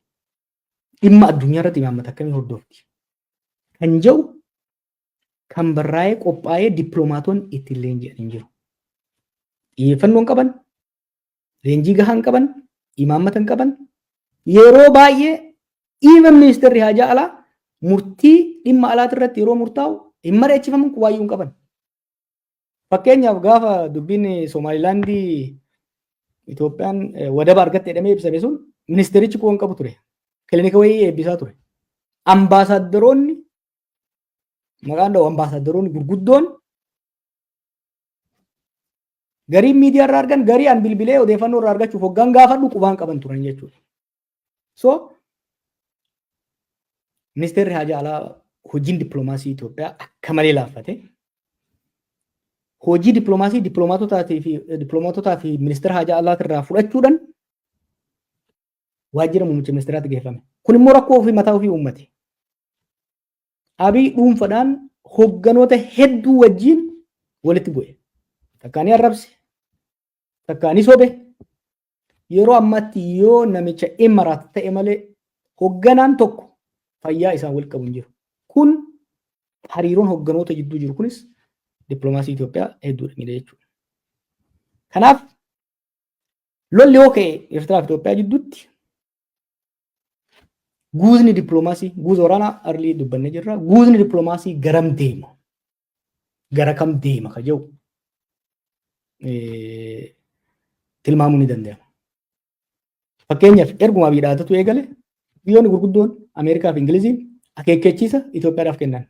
Dhimma addunyaa irratti imaammata akkamii hordofti? Kan jedhu kan barraa'ee qophaa'ee dippiloomaatonni ittiin leenji'an hin jiru. Xiyyeeffannoo hin qaban, leenjii gahaa hin qaban, imaammata hin qaban. Yeroo baay'ee even ministeerri haajaa alaa murtii dhimma alaati irratti yeroo murtaa'u hin mari'achiifaman waayyuu hin qaban. Fakkeenyaaf gaafa dubbiin Somaalilaandii Itoophiyaan wadaba argatte jedhamee ibsame sun ministeerichi kuwan qabu ture. Kilinika wayii eebbisaa ture. Ambaasaaddaroonni maqaan dha'u ambaasaaddaroonni gurguddoon garii miidiyaa irraa argan garii an bilbilee odeeffannoo irraa argachuuf hoggaan gaafadhu qubaan qaban turan jechuudha. So ministeerri haajaa alaa hojiin dippiloomaasii Itoophiyaa akka malee laaffate. Hojii dippiloomaasii dippiloomaatotaa fi ministeera haajaa alaa irraa fudhachuudhaan waajjira muummicha ministeeraatti geeffame. Kun immoo rakkoo ofii mataa ofii uummate. Abiy dhuunfaadhaan hogganoota hedduu wajjin walitti bu'e. Takka ni arrabse, takka ni sobe. Yeroo ammatti yoo namicha Imaraat ta'e malee hogganaan tokko fayyaa isaan wal qabu hin jiru. Kun hariiroon hogganoota jidduu jiru kunis dippiloomaasii Itoophiyaa hedduudha jechuudha. Kanaaf lolli yoo ka'e Eertiraa fi Itoophiyaa jidduutti guuzni dippiloomaasii guuza waraanaa arlii dubbannee jirra. Guuzni dippiloomaasii garam deema? Gara kam deema ka jedhu tilmaamuu ni danda'ama. Fakkeenyaaf erguma Abiy dhaatatu eegale biyyoonni gurguddoon Ameerikaa fi Ingiliziin akeekkachiisa Itoophiyaadhaaf kennan.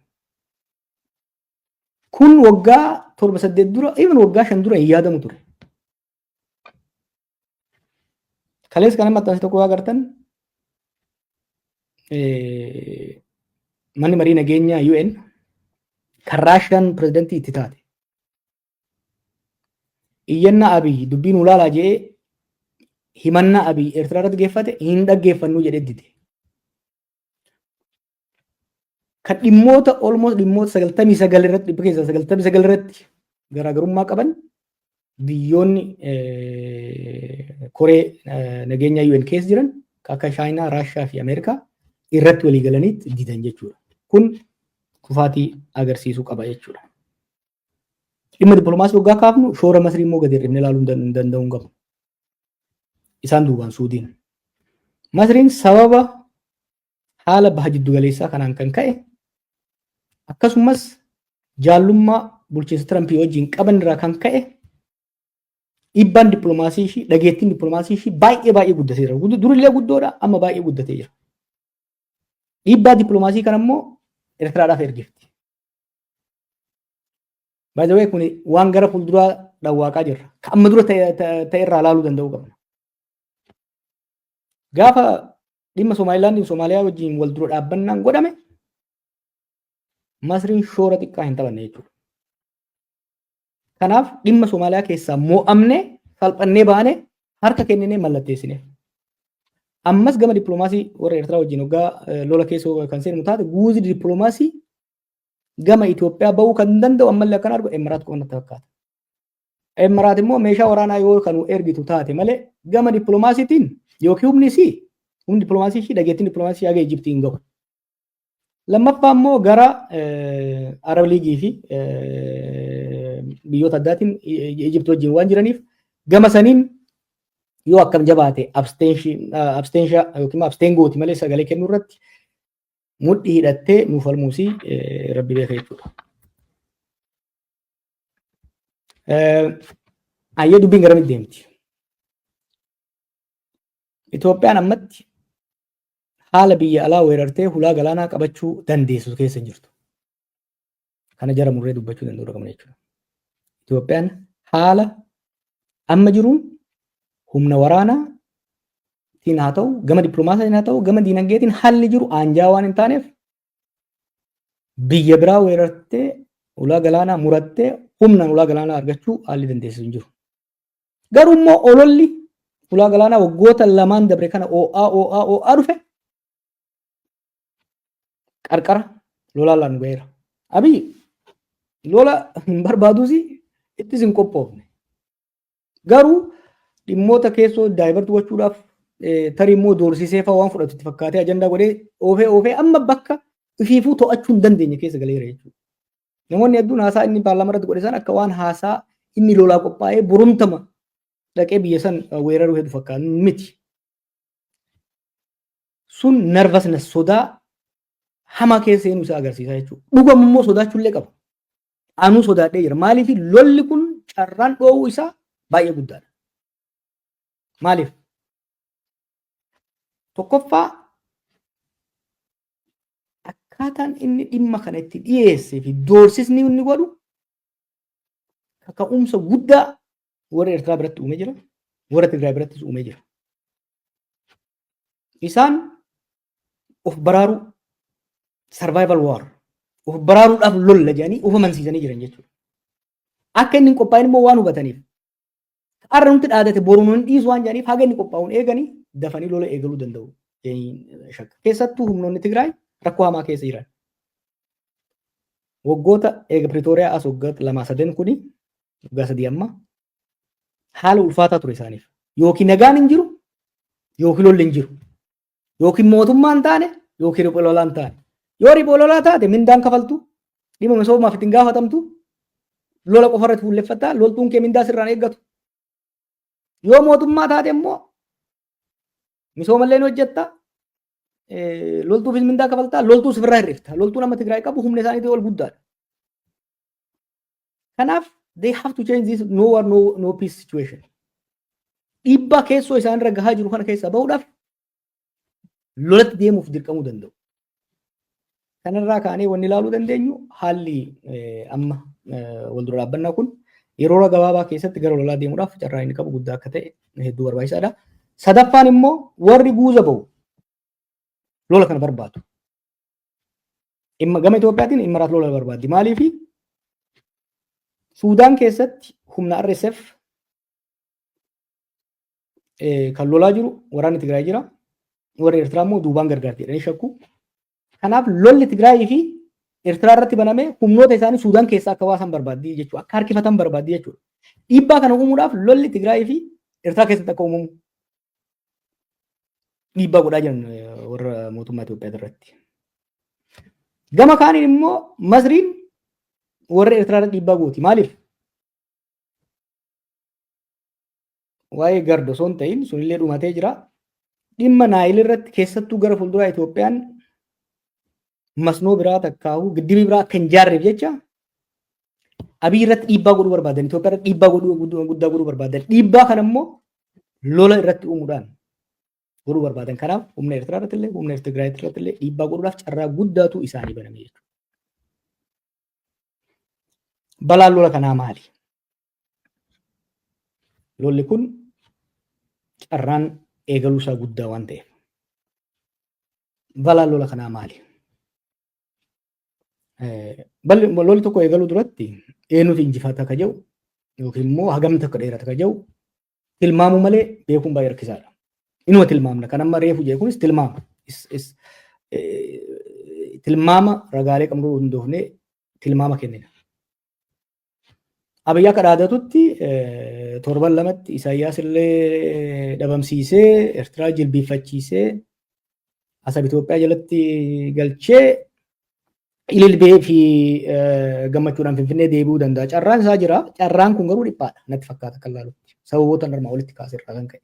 Kun waggaa 7-8 dura, even waggaa 5 dura hin yaadamu ture. Kalees kana maxxansa tokko agartan manni marii nageenyaa UN kan Raashiyaan pirezidantii itti taate. Iyyannaa Abiy dubbiin ulaalaa jedhee himannaa Abiy Eertiraa irratti geeffate hin dhaggeeffannu jedhee dide. Kan dhimmoota almost dhimmoota 99 irratti dhibba keessaa 99 irratti garaagarummaa qaban biyyoonni koree nageenyaa UN keessa jiran akka Chaayinaa, Raashiyaa fi Ameerikaa irratti walii galaniitti didan jechuudha. Kun kufaatii agarsiisuu qaba jechuudha. Dhimma dippiloomaasii waggaa kaafnu shoora Masrii immoo gadi hir'ifnee ilaaluu hin danda'u hin qabu. Isaan duubaan Suudiin. Masriin sababa haala baha jiddu galeessaa kanaan kan ka'e akkasumas jaallummaa bulchiinsa Tirampii wajjin qaban irraa kan ka'e dhiibbaan dippiloomaasii ishii dhageettiin dippiloomaasii ishii baay'ee guddateera. Durillee guddoodha amma baay'ee guddatee jira. Dhiibbaa dippiloomaasii kana immoo Eertiraadhaaf ergifti. By the way kun waan gara fuulduraa dhawwaaqaa jirra. Kan amma dura ta'e irraa ilaaluu danda'uu qabna. Gaafa dhimma Somaalilaandii fi Somaaliyaa wajjin wal dura dhaabbannaan godhame Masriin shoora xiqqaa hin taphanne jechuudha. Kanaaf dhimma Somaaliyaa keessaa moo'amnee salphannee baanee harka kenninee mallatteessine. Ammas gama dippiloomaasii warra Eertiraa wajjin waggaa lola keessa kan seenu taate guuzi dippiloomaasii gama Itoophiyaa bahuu kan danda'u ammallee akkan argu Emiraat qonnatti fakkaata. Emiraat immoo meeshaa waraanaa yoo kan ergitu taate malee gama dippiloomaasiitiin yookiin humni dippiloomaasii ishii dhageettiin dippiloomaasii haga Ijiptii hin gahu. Lammaffaa immoo gara Arab Liigii fi biyyoota addaatiin Ijiptii wajjin waan jiraniif gama saniin yoo akkam jabaate abstenshaa yookiin abstengooti malee sagalee kennuu irratti mudhii hidhattee nuuf falmuusii rabbi beeka jechuudha. Ayyee dubbiin garamitti deemti? Itoophiyaan ammatti haala biyya alaa weerartee hulaa galaanaa qabachuu dandeessu keessa jirtu. Kana jara murree dubbachuu danda'u qabna jechuudha. Itoophiyaan haala amma jiruun humna waraanaatiin haa ta'u, gama dippiloomaasiitiin haa ta'u, gama diinagdeetiin haalli jiru aanjaa waan hin taaneef biyya biraa weerartee ulaa galaanaa murattee humnaan ulaa galaanaa argachuu haalli dandeessisu hin jiru. Garuu immoo ololli ulaa galaanaa waggoota lamaan dabre kana OA dhufe qarqara lolaan nu ga'eera. Abiyyi lola hin barbaaduusi ittis hin qophoofne. Garuu dhimmoota keessoo daayibartu gochuudhaaf tarii immoo doorsisee fa'aa waan fudhatu itti fakkaatee ajandaa godhee oofee amma bakka ifiifuu to'achuu hin dandeenye keessa galeera jechuudha. Namoonni hedduun haasaa inni paarlaamaa irratti godhe san akka waan haasaa inni lolaa qophaa'ee borumtama dhaqee biyya san weeraruu hedduu fakkaatu miti. Sun nervasnes sodaa hamaa keessa seenuu isaa agarsiisa jechuudha. Dhuguma immoo sodaachuullee qaba. Anuu sodaadhee jira. Maaliif lolli kun carraan dhoowuu isaa baay'ee guddaadha. Maaliif? Tokkoffaa akkaataan inni dhimma kana itti dhiyeessee fi doorsisni inni godhu kaka'umsa guddaa warra Eertiraa biratti uumee jira. Warra Tigraay birattis uumee jira. Isaan of baraaruu survival war of baraaruudhaaf lolla jedhanii of amansiisanii jiran jechuudha. Akka inni hin qophaa'in immoo waan hubataniif har'a nuti dhaadate boru nuun dhiisu waan jedhaniif haga inni qophaa'uun eeganii dafanii lola eegaluu danda'u. Keessattuu humnoonni Tigraay rakkoo hamaa keessa jiran. Waggoota eega Pretooriyaa as waggoota 2-3 kuni waggaa 3 amma haala ulfaataa ture isaaniif. Yookiin nagaan hin jiru yookiin lolli hin jiru. Yookiin mootummaan hin taane yookiin riphee lolaa hin taane. Yoo riphee lolaa taate mindaan kafaltu dhimma misoomaaf ittiin gaafatamtu lola qofarratti fuulleffataa loltuun kee mindaa sirraan eeggatu. Yoo mootummaa taate immoo misoomallee ni hojjetta loltuufis mindaa kafaltaa loltuu sifirraa hir'ifta. Loltuun amma Tigraay qabu humna isaaniitii ol guddaadha. Kanaaf they have to change this no war no peace situation. Dhiibbaa keessoo isaan irra gahaa jiru kana keessaa bahuudhaaf lolatti deemuuf dirqamuu danda'u. Kanarraa kaanee wanni ilaaluu dandeenyu haalli amma wal dura dhaabbannaa kun yeroo gabaabaa keessatti gara lolaa deemuudhaaf carraa inni qabu guddaa akka ta'e hedduu barbaachisaadha. Sadaffaan immoo warri guuza bahu lola kana barbaadu. Gama Itoophiyaatiin Imaraat lola barbaaddi. Maaliif Suudaan keessatti humna RSF kan lolaa jiru waraanni Tigraay jira. Warri Eertiraa immoo duubaan gargaarti jedhanii shakku. Kanaaf lolli Tigraay fi Eertiraa irratti banamee humnoota isaanii Suudaan keessaa akka baasan barbaaddi jechuudha. Akka harkifatan barbaaddi jechuudha. Dhiibbaa kana uumuudhaaf lolli Tigraay fi Eertiraa keessatti akka uumamu dhiibbaa godhaa jiran warra mootummaa Itoophiyaa irratti. Gama kaaniin immoo Masriin warra Eertiraa irratti dhiibbaa gooti. Maaliif? Waa'ee garda osoo hin ta'in sunillee dhumatee jira. Dhimma Naayil irratti keessattuu gara fuulduraa Itoophiyaan masnoo biraa takkaa'u giddibii biraa akka hin ijaarreef jecha Abiy irratti dhiibbaa godhuu barbaadan. Itoophiyaa irratti dhiibbaa guddaa godhuu barbaadan. Dhiibbaa kana immoo lola irratti uumuudhaan godhuu barbaadan. Kanaaf humna Eertiraa irratti illee humna Tigraay irratti illee dhiibbaa godhuudhaaf carraa guddaatu isaanii baname jechuudha. Balaan lola kanaa maali? Lolli kun carraan eegaluu isaa guddaa waan ta'eef. Balaan lola kanaa maali? Lolli tokko eegaluu duratti eenyutu injifata akka jedhu yookiin immoo hagamta akka dheerata akka jedhu tilmaamuu malee beekuun baay'ee rakkisaadha. Inuma tilmaamna. Kan amma reefu jedhu kunis tilmaama. Tilmaama ragaalee qabnu hundoofnee tilmaama kennina. Abiy akka dhaadatutti torban lamatti Isaayyaas illee dhabamsiisee Eertiraa jilbiiffachiisee asab Itoophiyaa jalatti galchee ililbee fi gammachuudhaan Finfinnee deebi'uu danda'a. Carraan isaa jira. Carraan kun garuu dhiphaadha natti fakkaata kan laalutti. Sababoota normaa walitti kaasirraa kan ka'e.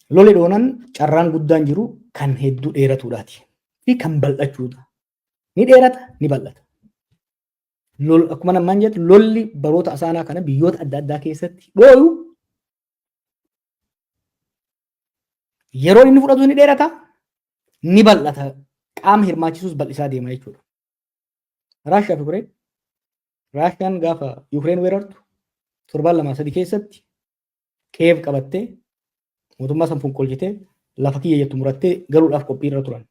Lolli dhoonan carraan guddaan jiru kan hedduu dheeratuudhaati fi kan bal'achuudha. Ni dheerata ni bal'ata. Akkuma namaan jettu lolli baroota asaanaa kana biyyoota adda addaa keessatti dhooyu yeroo inni fudhatu ni dheerata ni bal'ata. Qaama hirmaachisuus bal'isaa deema jechuudha. Raashiyaa fi Ukireen. Raashiyaan gaafa Ukireen weerartu torban 2-3 keessatti Kiyev qabattee mootummaa san fonqolchitee lafa kiyya jettu murattee galuudhaaf qophii irra turan.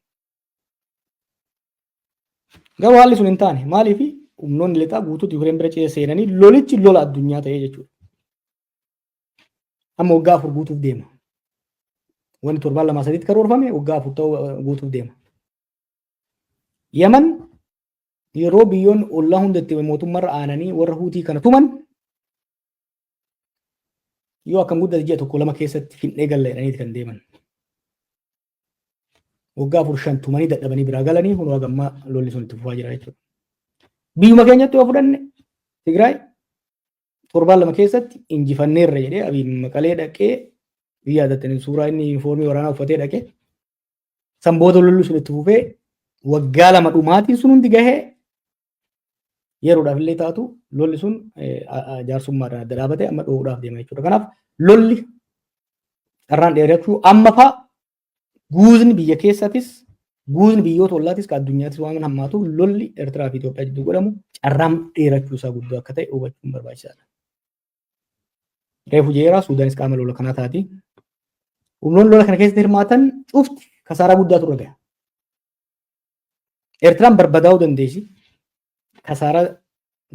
Garuu haalli sun hin taane maaliif humnoonni lixaa guutuutti Yuukireen bira seenanii lolichi lola addunyaa ta'ee jechuudha. Amma waggaa 4 guutuuf deema. Wanti 7-2 karoorfame waggaa 4 ta'uu guutuuf deema. Yaman yeroo biyyoon ollaa hundatti mootummaarra aananii warra Huutii kana tuman yoo akkam guddate ji'a 1-2 keessatti fixnee galla jedhaniiti kan deeman. Waggaa 4-5 tumanii dadhabanii biraa galanii kun wagammaa lolli sun itti fufaa jira jechuudha. Biyyuma keenyatti yoo fudhanne Tigraay 7-2 keessatti injifanneerra jedhee Abiin Maqalee dhaqee biyya adatanii suuraa inni yuunifoormii waraanaa uffatee dhaqee sanboota lolli sun itti fufee waggaa 2 dhumaatiin sun hundi gahee yeroodhaaf illee taatu lolli sun jaarsummaadhaan adda dhaabatee amma dhoowuudhaaf deema jechuudha. Kanaaf lolli carraan dheerachuu amma fa'a guuzni biyya keessattis guuzni biyyoota ollaattis ka addunyaattis waan hammaatuuf lolli Eertiraa fi Itoophiyaa jidduu godhamu carraan dheerachuu isaa guddoo akka ta'e hubachuun barbaachisaadha. Reefu jeeraa Suudaanis qaama lola kanaa taati. Humnoonni lola kana keessatti hirmaatan cufti kasaaraa guddaatu irra gaha. Eertiraan barbadaa'uu dandeessi. Kasaaraa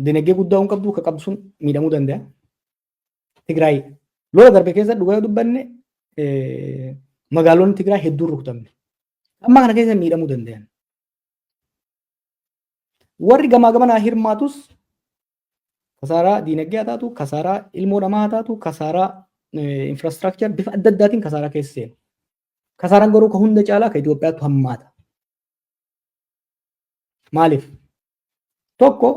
dinagdee guddaa hin qabdu ka qabdu sun miidhamuu danda'a. Tigraay lola darbe keessa dhugaa dubbanne magaalonni Tigraay hedduun rukutamne. Amma kana keessa miidhamuu danda'an. Warri gamaa gamanaa hirmaatus kasaaraa dinagdee haa taatu, kasaaraa ilmoo namaa haa taatu, kasaaraa infraastiraakchar bifa adda addaatiin kasaaraa keessa seenu. Kasaaraan garuu ka hunda caalaa ka Itoophiyaatu hammaata. Maaliif? Tokko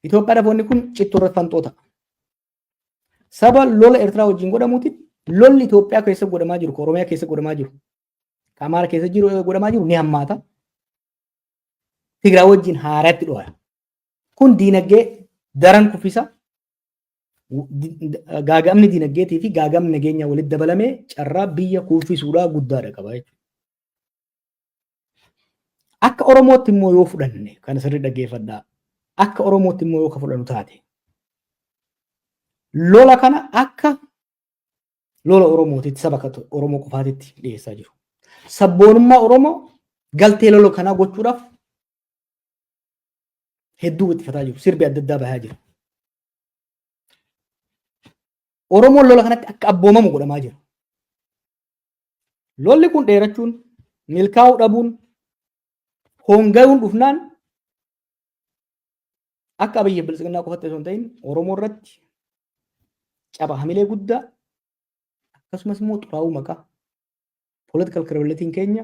Itoophiyaa dhaboonni kun cittoo irratti fanxoo ta'a. Saba lola Eertiraa wajjin godhamuutiin lolli Itoophiyaa keessa godhamaa jiru, Oromiyaa keessa godhamaa jiru, Amaara keessa godhamaa jiru ni hammaata. Tigraay wajjin haaraatti dho'a. Kun diinagdee daran kuffisa. Gaagamni diinagdeetii fi gaagamni nageenyaa walitti dabalamee carraa biyya kuffisuudhaa guddaadha qaba jechuudha. Akka Oromootti immoo yoo fudhanne kan sirrii dhaggeeffadhaa. Akka Oromootti immoo yoo ka fudhannu taate lola kana akka lola Oromootitti saba Oromoo qofaatitti dhiyeessaa jiru. Sabboonummaa Oromoo galtee lola kanaa gochuudhaaf hedduu wixxifataa jiru. Sirbi adda addaa bahaa jira. Oromoon lola kanatti akka abboomamu godhamaa jira. Lolli kun dheerachuun milkaa'uu dhabuun hongayuun dhufnaan akka biyya bilisignaa qofatti osoo hin ta'in Oromoo irratti caba hamilee guddaa akkasumas immoo xuraa'uu maqaa political credibility keenya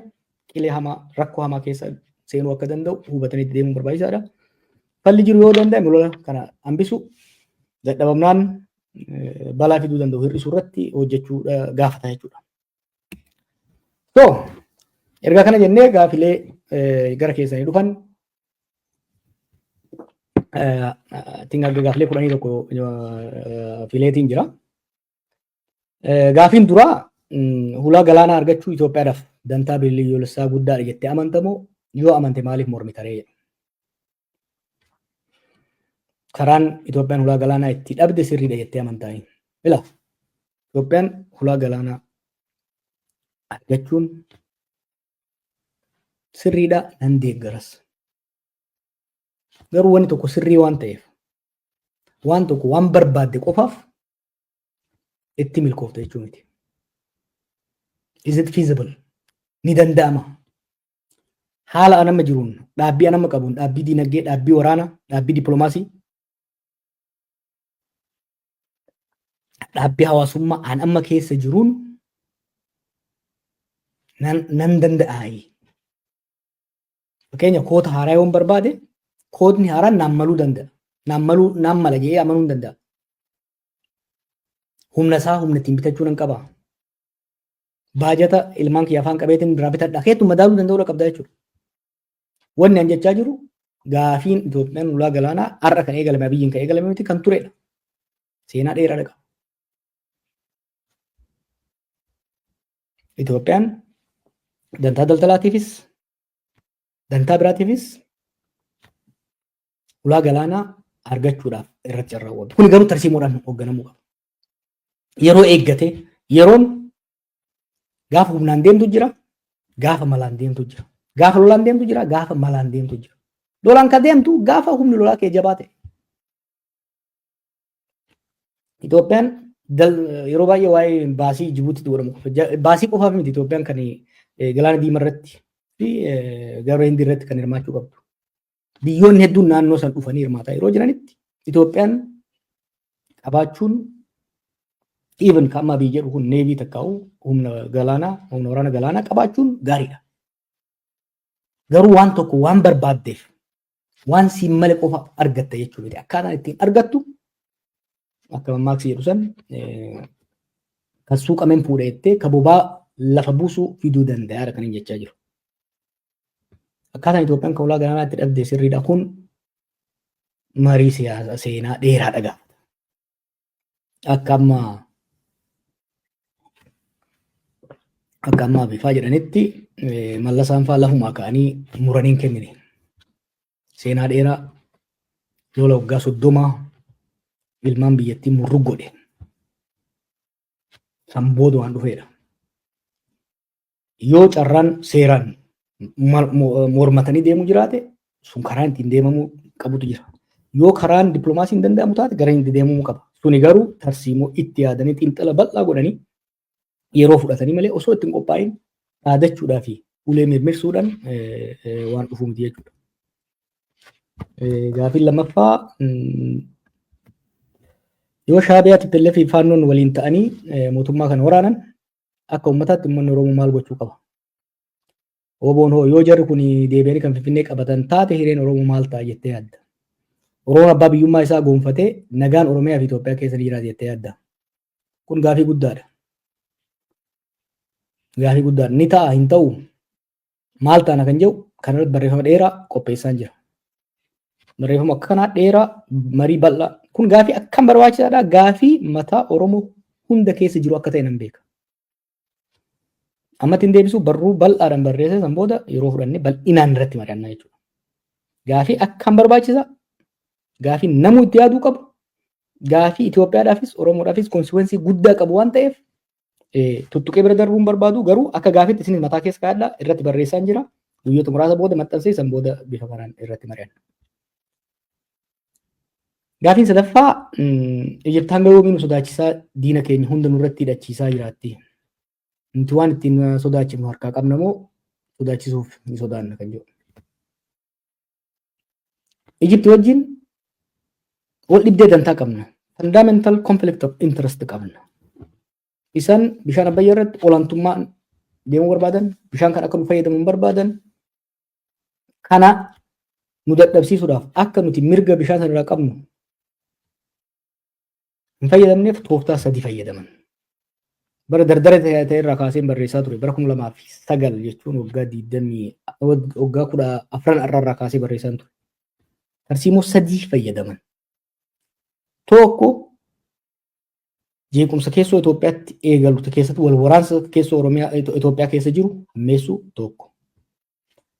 qilee hamaa rakkoo hamaa keessa seenuu akka danda'u hubatanii deemuun barbaachisaadha. Falli jiru yoo danda'ame lola kana hambisuu dadhabamnaan balaa fiduu danda'u hir'isuu irratti hojjechuu gaafata jechuudha. Erga kana jennee gaafilee gara keessanii dhufan gaafilee 11 fileetiin jira. Gaafiin duraa hulaa galaanaa argachuu Itoophiyaadhaaf dantaa biyyoolessaa guddaadha jettee amantamoo yoo amante maaliif mormitaree jedha. Karaan Itoophiyaan hulaa galaanaa itti dhabde sirriidha jettee amantaa. Itoophiyaan hulaa galaanaa argachuun sirriidha nan deeggaras. Garuu wanni tokko sirrii waan ta'eef waan tokko waan barbaadde qofaaf itti milkoofta jechuu miti. Is it feasible? Ni danda'ama. Haala anamma jiruun dhaabbii anamma qabuun dhaabbii dinagdee, dhaabbii waraanaa, dhaabbii dippiloomaasii, dhaabbii hawaasummaa an amma keessa jiruun nan danda'aayi. Fakkeenya koota haaraa yoo barbaade kootni haaraan naan maluu danda'a. Naan mala jedhee amanuu hin danda'a. Humna isaa humna ittiin bitachuu nan qaba. Baajata ilmaan kiyya afaan qabeetiin biraa bitadha. Keettu madaaluu danda'uu qabda jechuudha. Wanni an jechaa jiru gaafiin Itoophiyaan hulaa galaanaa har'a kan eegalame biyyiin kan eegalame miti kan turedha. Seenaa dheeraadha qaba. Itoophiyaan dantaa daldalaatiifis dantaa biraatiifis hulaa galaanaa argachuudhaaf irratti carraawwatu. Kun garuu tarsiimoodhaan hoogganamuu qaba. Yeroo eeggate yeroon gaafa humnaan deemtu jira, gaafa malaan deemtu jira. Gaafa lolaan deemtu jira, gaafa malaan deemtu jira. Lolaan ka deemtu gaafa humni lolaa kee jabaa ta'e. Itoophiyaan yeroo baay'ee waa'ee baasii Jibuutiitti godhamu baasii qofaaf miti Itoophiyaan kan galaana diimaa irratti fi gara Hindii irratti kan hirmaachuu qabdu. Biyyoonni hedduun naannoo san dhufanii hirmaataa yeroo jiranitti Itoophiyaan qabaachuun even kan amma biyya jedhu kun neevii takkaa'u humna waraana galaanaa qabaachuun gaariidha. Garuu waan tokko waan barbaaddeef waan siin malee qofa argatta jechuudha. Akkaataan ittiin argattu akka mammaaksi jedhu san kan suuqameen fuudhee jettee kan bobaa lafa buusuu fiduu danda'a kan hin jechaa jiru. Akkaataan Itoophiyaan kan ulaa galaanaa itti dhabde sirriidha kun marii siyaasa seenaa dheeraadha gaafata. Akka ammaa bifaa jedhanitti mallasaan fa'aa lafumaa ka'anii muraniin kennine. Seenaa dheeraa lola waggaa 30 ilmaan biyyattii murru godhe. San booda waan dhufeedha. Yoo carraan seeraan mormatanii deemuu jiraate sun karaan ittiin deemamuu qabutu jira. Yoo karaan dippiloomaasiin danda'amu taate gara inni deemamuu qaba. Suni garuu tarsiimoo itti yaadanii xiinxala bal'aa godhanii yeroo fudhatanii malee osoo ittiin qophaa'in dhaadachuudhaa fi ulee mirmirsuudhaan waan dhufuu miti jechuudha. Gaafiin lammaffaa yoo Shaabiyaa TPLF fi faannoon waliin ta'anii mootummaa kana waraanan akka uummataatti uummanni Oromoo maal gochuu qaba? Oboon hoo yoo jarri kun deebi'anii kan Finfinnee qabatan taate hireen Oromoo maal ta'a jettee yaadda? Oromoon abbaa biyyummaa isaa gonfatee nagaan Oromiyaa fi Itoophiyaa keessa ni jiraata jettee yaadda? Kun gaafii guddaadha. Gaafii guddaadha. Ni ta'a hin ta'u maal taana kan jedhu kanarratti barreeffama dheeraa qopheessaan jira. Barreeffama akka kanaa dheeraa marii bal'aa kun gaafii akkam barbaachisaadha. Gaafii mataa Oromoo hunda keessa jiru akka ta'e nan beeka. Ammatti hin deebisu barruu bal'aadhaan barreessee san booda yeroo fudhannee bal'inaan irratti mari'annaa jechuudha. Gaafii akkam barbaachisaa gaafii namuu itti yaaduu qabu gaafii Itoophiyaadhaafis Oromoodhaafis konsikwensii guddaa qabu waan ta'eef tuttuqee bira darbuun barbaadu garuu akka gaafiitti isin mataa keessa kaa'adhaa irratti barreessaan jira. Guyyoota muraasa booda maxxansee san booda bifa kanaan irratti mari'anna. Gaafiin sadaffaa Ijiptaan garuu nu sodaachisaa diina keenya hunda nurratti hidhachiisaa jiraatti. Nuti waan ittiin sodaachifnu harkaa qabna moo sodaachisuuf ni sodaanna kan jedhu. Ijipti wajjin wal dhibdee dantaa qabna. Fundamental conflict of interest qabna. Isaan bishaan Abbayyaa irratti olaantummaan deemuu barbaadan, bishaan kan akka nu fayyadamu barbaadan, kana nu dadhabsiisuudhaaf akka nuti mirga bishaan sana irraa qabnu hin fayyadamneef tooftaa sadii fayyadaman. Bara dardara ta'e irraa kaaseen barreessaa ture. Bara 2009 jechuun waggaa 14 irraa kaasee barreessaan ture. Tarsiimoo sadii fayyadaman. Tokko jeequmsa keessoo Itoophiyaatti eegalu keessatti wal waraansa keessoo Oromiyaa Itoophiyaa keessa jiru hammeessuu tokko.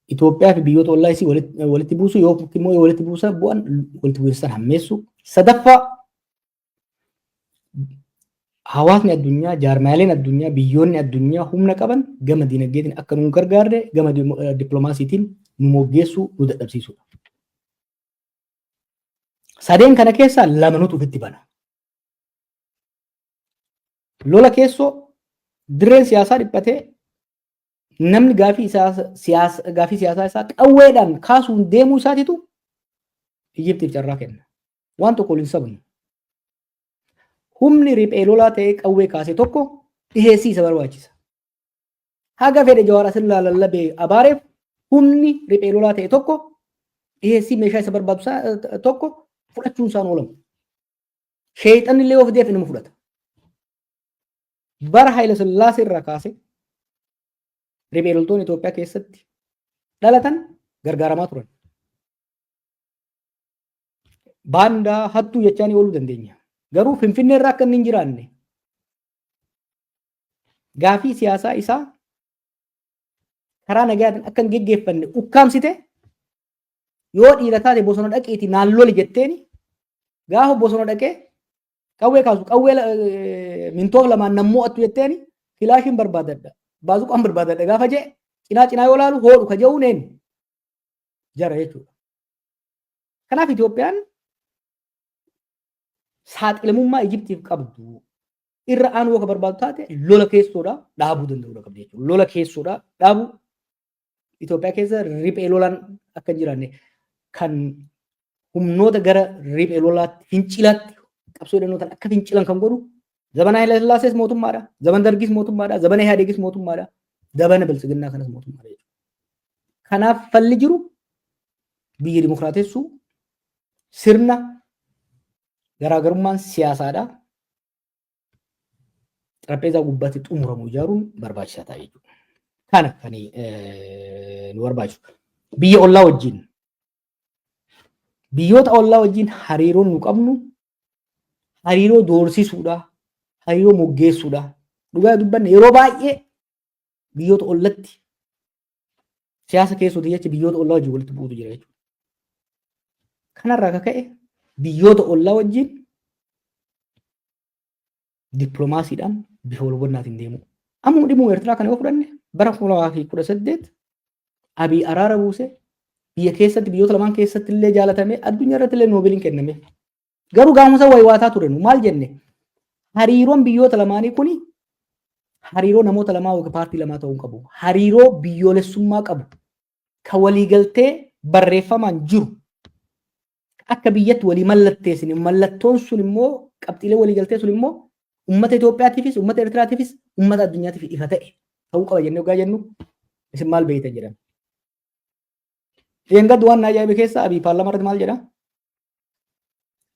Itoophiyaa fi biyyoota ollaa isii walitti buusuu yookiin immoo walitti buusa bu'an walitti buusan hammeessuu. Sadaffaa hawaasni addunyaa, jaarmaaleen addunyaa, biyyoonni addunyaa humna qaban gama dinagdeetiin akka nu gargaarre gama dippiloomaasiitiin nu moggeessuu nu dadhabsiisudha. Sadeen kana keessaa lamanutu ofitti bana. Lola keessoo dirreen siyaasaa dhiphatee namni gaafii siyaasaa isaa qawweedhaan kaasuun deemuu isaatitu Ijiptiif carraa kenna. Waan tokko waliin sabnu. Humni riphee lolaa ta'ee qawwee kaase tokko dhiheessii isa barbaachisa. Haga fedhe Jawaar asirraa lallabee abaareef humni riphee lolaa ta'e tokko dhiheessii meeshaa isa barbaachisu tokko fudhachuun isaan oolamu. Sheexanni illee of deef nama fudhata. Bara Haayila Sillaasee irraa kaase riphee loltoonni Itoophiyaa keessatti dhalatan gargaaramaa turan. Baandaa hattuu jechaanii ooluu dandeenya. Garuu Finfinnee irraa akka inni hin jiraanne gaafii siyaasaa isaa karaa nagaatiin akka hin geggeeffanne ukkaamsite yoo dhiira taate bosona dhaqeeti naan loli jetteeni gaafa bosona dhaqee qawwee kaasu qawwee mintoof lamaan nan mo'attu jetteeni kilaashiin barbaadadha baazuqaan barbaadadha gaafa jee cinaa yoo laalu hoodhu ka je'uun een jara jechuudha. Kanaaf Itoophiyaan saaxilamummaa Ijiptiif qabdu irra aanuu akka barbaadu taate lola keessoodha dhaabuu danda'uudha qabdi jechuudha. Lola keessoodha dhaabuu Itoophiyaa keessa riphee lolaan akka hin jiraanne kan humnoota gara riphee lolaatti fincilaatti qabsoo hidhannootaan akka fincilan kan godhu zabana Haayile Sillaasees mootummaadha, zabana Dargis mootummaadha, zabana Ihaadegis mootummaadha, zabana Biltsiginnaa kanas mootummaadha jechuudha. Kanaaf falli jiru biyya dimokiraatessuu sirna garaagarummaan siyaasaadha. Xarapheezaa gubbaatti xumuramu ijaaruun barbaachisaa ta'a jechuudha. Kana kan nu barbaachisu. Biyya ollaa wajjin biyyoota ollaa wajjin hariiroon nu qabnu hariiroo doorsisuudha, hariiroo moggeessuudha. Dhugaa dubbanne yeroo baay'ee biyyoota ollatti siyaasa keessatti jecha biyyoota ollaa wajjin walitti bu'uutu jira jechuudha. Kanarraa akka ka'e biyyoota ollaa wajjin dippiloomaasiidhaan bifa wal hubannaatiin deemu. Amma dhimma Eertiraa kana yoo fudhanne bara 2018 Abiy araara buuse biyya keessatti biyyoota lamaan keessatti illee jaalatame addunyaa irratti illee noobeeliin kenname. Garuu gaamusa wayiwaataa ture nu maal jenne hariiroon biyyoota lamaanii kuni hariiroo namoota lamaa yookiin paartii lamaa ta'uu qabu. Hariiroo biyyoolessummaa qabu kan waliigaltee barreeffamaan jiru akka biyyatti walii mallatteessine mallattoon sun immoo qabxiilee waliigaltee sun immoo uummata Itoophiyaatiifis uummata Eertiraatiifis uummata addunyaatiif ifa ta'e ta'uu qaba jennee ogaa jennu isin maal beektan jedhama. Yengad waan ajaa'iba keessa Abiy paarlaamaa irratti maal jedha?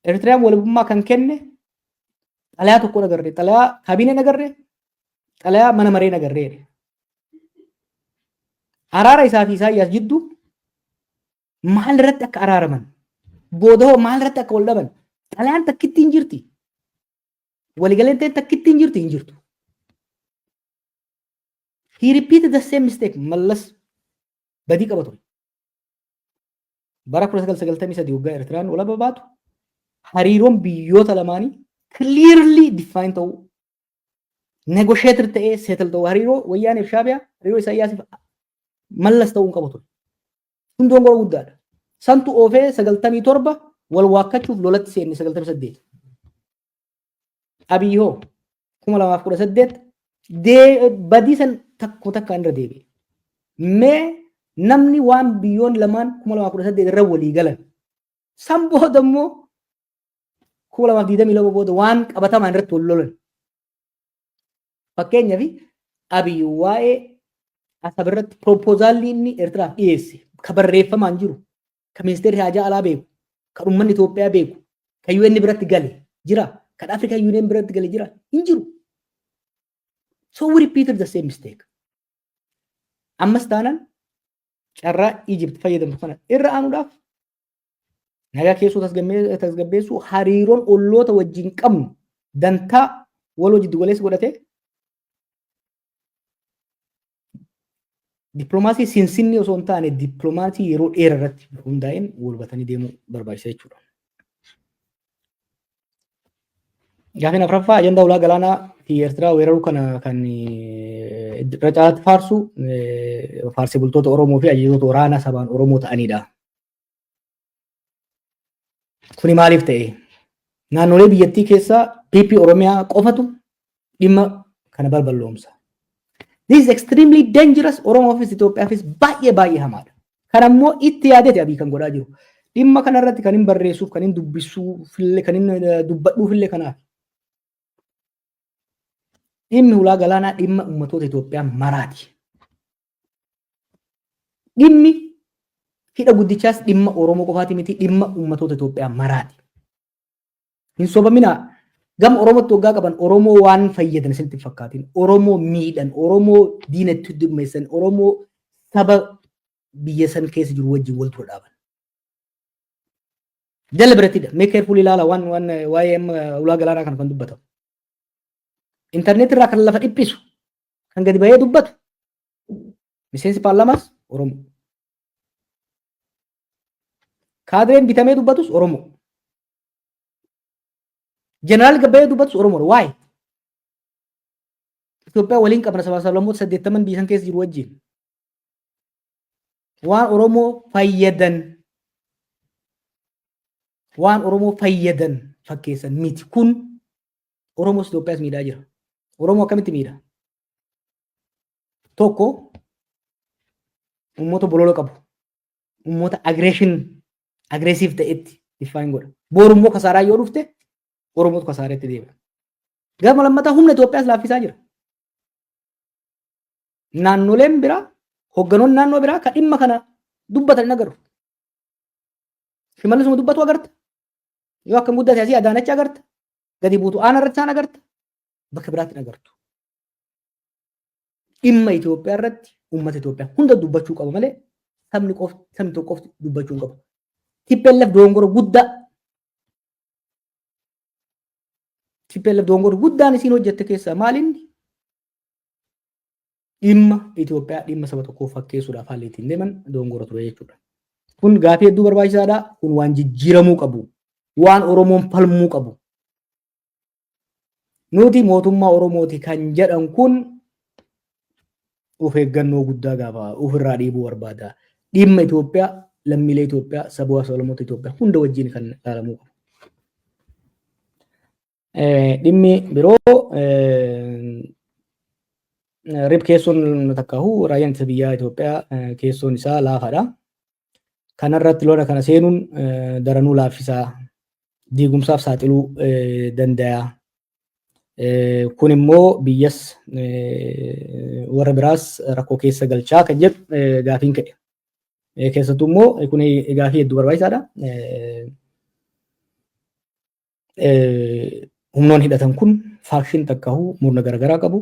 Eertiraan walabummaa kan kenne xalayaa tokko nagarree, xalayaa kaabinee nagarree, xalayaa mana maree nagarree. Araara isaa fi Isaayyaas jidduu maal irratti akka araaraman, boodahoo maal irratti akka wal dhaban, xalayaan takkitti hin jirti. Waliigaleen takkitti hin jirti hin jirtu. He repeated the same mistake. Mallas badii qaba ture. Bara 1993 waggaa Eertiraan walaba baatu hariiroon biyyoota lamaanii clearly define ta'uu negotiator ta'ee settle ta'uu hariiroo wayyaanee fi Shaabiyaa hariiroo Isaayyaasiif mallas ta'uu qabu ture. Hundoon gora guddaadha. Santu oofee 97 wal waakkachuuf lolatti seenne 98. Abiy hoo 2018 badii san takka irra deebi'e. Mee namni waan biyyoon lamaan 2018 irra walii galan san booda immoo 2022 booda waan qabatamaan irratti wal lolan. Fakkeenyaaf Abiy waa'ee Asab irratti proposaalli inni Eertiraaf dhiyeesse kan barreeffamaan jiru kan ministeerri haajaa alaa beeku kan uummanni Itoophiyaa beeku kan UN biratti gale jira kan Afrikaan Union biratti gale jira hin jiru. So we repeated the same mistake. Ammas taanaan carraa Egypt fayyadamtu kana irra aanuudhaaf nagaa keessoo tasgabbeessu hariiroon olloota wajjin qabnu dantaa waloo jiddu galeessa godhatee dippiloomaasii sinsinni osoo hin taane dippiloomaasii yeroo dheeraa irratti hundaa'een wal hubatanii deemuu barbaachisa jechuudha. Gaaffiin afuraffaa ajandaa ulaa galaanaa fi Eertiraa weeraruu kana kan irra caalaatti faarsu faarsee bultoota Oromoo fi ajajjoota waraanaa sabaan Oromoo ta'anidha. Kuni maaliif ta'e? Naannolee biyyattii keessaa PP Oromiyaa qofatu dhimma kana balballoomsa. This is extremely dangerous. Oromoofis Itoophiyaafis baay'ee hamaadha. Kan ammoo itti yaadeeti Abiy kan godhaa jiru. Dhimma kanarratti kan hin barreessuuf, kan hin dubbisuufillee, kan hin dubbadhuufillee kanaaf. Dhimmi ulaa galaanaa dhimma ummatoota Itoophiyaa maraati. Dhimmi hidha guddichaas dhimma Oromoo qofaati miti dhimma ummatoota Itoophiyaa maraati. Hin sobaminaa gama Oromootti waggaa qaban Oromoo waan fayyadan isinitti fakkaatiin Oromoo miidhan Oromoo diinatti dhimmeessan Oromoo saba biyya san keessa jiru wajjin wal dura dhaaban. Deliberatedha. Mee careful ilaala waan waa'ee ulaa galaanaa kana kan dubbatamu. Internet irraa kan lafa dhiphisu kan gadi bahee dubbatu miseensi paarlaamaas Oromoo. Kaadireen bitamee dubbatus Oromoo. Jeneraal Gabbayee dubbatus Oromoo. Waa'ee Itoophiyaa waliin qabna sablammoota 80 biyya san keessa jiru wajjin waan Oromoo fayyadan waan Oromoo fayyadan fakkeessan miti. Kun Oromoos Itoophiyaas miidhaa jira. Oromoo akkamitti miidha? Tokko uummata bolola qabu, uummata agreesiif ta'etti ifaan godha. Boru immoo kasaaraa yoo dhufte Oromootu kasaareetti deema. Gama lammataa humna Itoophiyaas laaffisaa jira. Naannoleen biraa, hogganoonni naannoo biraa kan dhimma kana dubbatan hin agarru. Shimallisuma dubbatu agarta. Yoo akka muddate asii Adaanach agarta. Gadi buutu Aanaa irratti isaan agarta. Bakka biraatti hin agartu. Dhimma Itoophiyaa irratti uummata Itoophiyaa hunda dubbachuu qaba malee sabni tokko qofti dubbachuu hin qabu. TPLF dogongora guddaan isiin hojjette keessaa maalinni dhimma Itoophiyaa dhimma saba tokkoo fakkeessuudhaaf haalli ittiin deeman dogongora ture jechuudha. Kun gaafii hedduu barbaachisaadha. Kun waan jijjiiramuu qabu. Waan Oromoon falmuu qabu. Nuti mootummaa Oromooti kan jedhan kun of eeggannoo guddaa gaafa ofirraa dhiibuu barbaada. Dhimma Itoophiyaa, lammiilee Itoophiyaa, sabaa sablammoota Itoophiyaa hunda wajjin kan ilaalamuu qabu. Dhimmi biroo rib keessoon takkaahu raayyaan ittisa biyyaa Itoophiyaa keessoon isaa laafaadha. Kanarratti lola kana seenuun daranuu laaffisaa diigumsaaf saaxiluu danda'a. Kun immoo biyyas warra biraas rakkoo keessa galchaa kan jedhu gaafiin ka'e. Keessattuu immoo kun gaafii hedduu barbaachisaadha. Humnoonni hidhatan kun faakshin takkaahu murna garaagaraa qabu.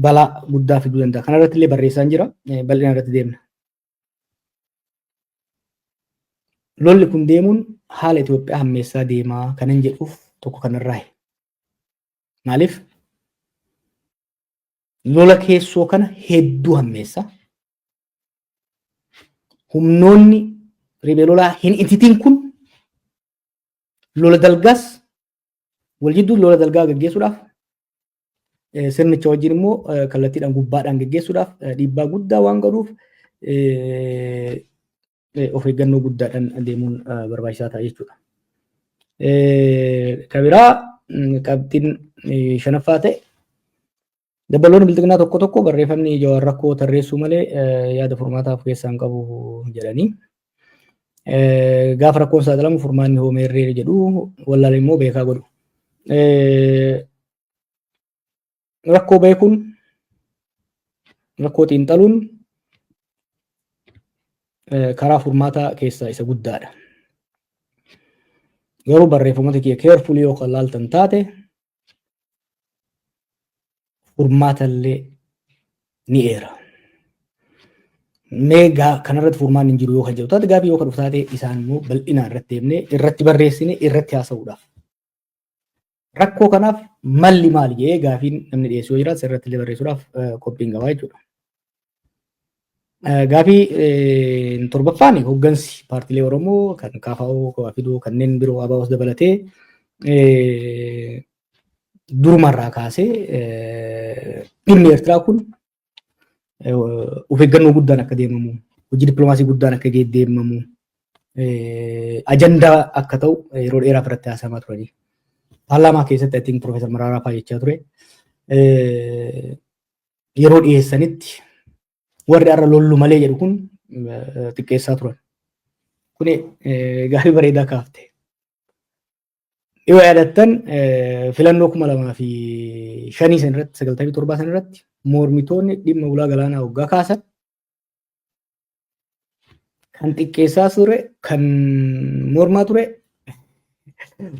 Balaa guddaa fiduu danda'a. Kanarratti illee barreessaan jira. Bal'inaan irratti deemna. Lolli kun deemuun haala Itoophiyaa hammeessaa deemaa kanan jedhuuf tokko kanarraa. Maaliif? Lola keessoo kana hedduu hammeessa. Humnoonni riphee lolaa hin ititiin kun lola dalgaas wal jidduu lola dalgaa gaggeessuudhaaf sirnicha wajjin immoo kallattiidhaan gubbaadhaan gaggeessuudhaaf dhiibbaa guddaa waan godhuuf of eeggannoo guddaadhaan deemuun barbaachisaa ta'a jechuudha. Kabiraa qabxiin shanaffaa ta'e dabaloonni bilxiginaa tokko tokko barreeffamni Jawaar rakkoo tarreessuu malee yaada furmaataaf keessaan qabu jedhanii. Gaafa rakkoon saaxilamu furmaanni hoomeerree jedhu wallaala immoo beekaa godhu. Rakkoo beekuun rakkoo xiinxaluun karaa furmaataa keessaa isa guddaadha. Garuu barreeffamoota kiyya keerfulii yoo kan laaltan taate furmaatallee ni eera. Meegaa kanarratti furmaanni hin jiru yoo kan jedhu taate gaafii yoo kan dhufu taate isaan immoo bal'inaan irratti deemnee irratti barreessine irratti haasa'uudhaaf. Rakkoo kanaaf malli maali jedhee gaafiin namni dhiyeessu yoo jiraatu irratti illee barreessuudhaaf qophiin qabaa jechuudha. Gaafii torbaffaan hoggansi paartiilee Oromoo kan KFO, Kawafidoo kanneen biroo ABOs dabalatee durumarraa kaasee dhimmi Eertiraa kun of eeggannoo guddaan akka deemamu, hojii dippiloomaasii guddaan akka deemamu, ajandaa akka ta'u yeroo dheeraaf irratti haasa'amaa turanii. Paarlaamaa keessatti I think Profeesar Maraaraa fa'aa jechaa ture. Yeroo dhiyeessanitti warri har'a lollu malee jedhu kun xiqqeessaa turan. Kuni gaafii bareedaa kaafte. Yoo yaadattan filannoo 2005 sanarratti 97 sanarratti mormitoonni dhimma ulaa galaanaa waggaa kaasan kan xiqqeessaa ture kan mormaa ture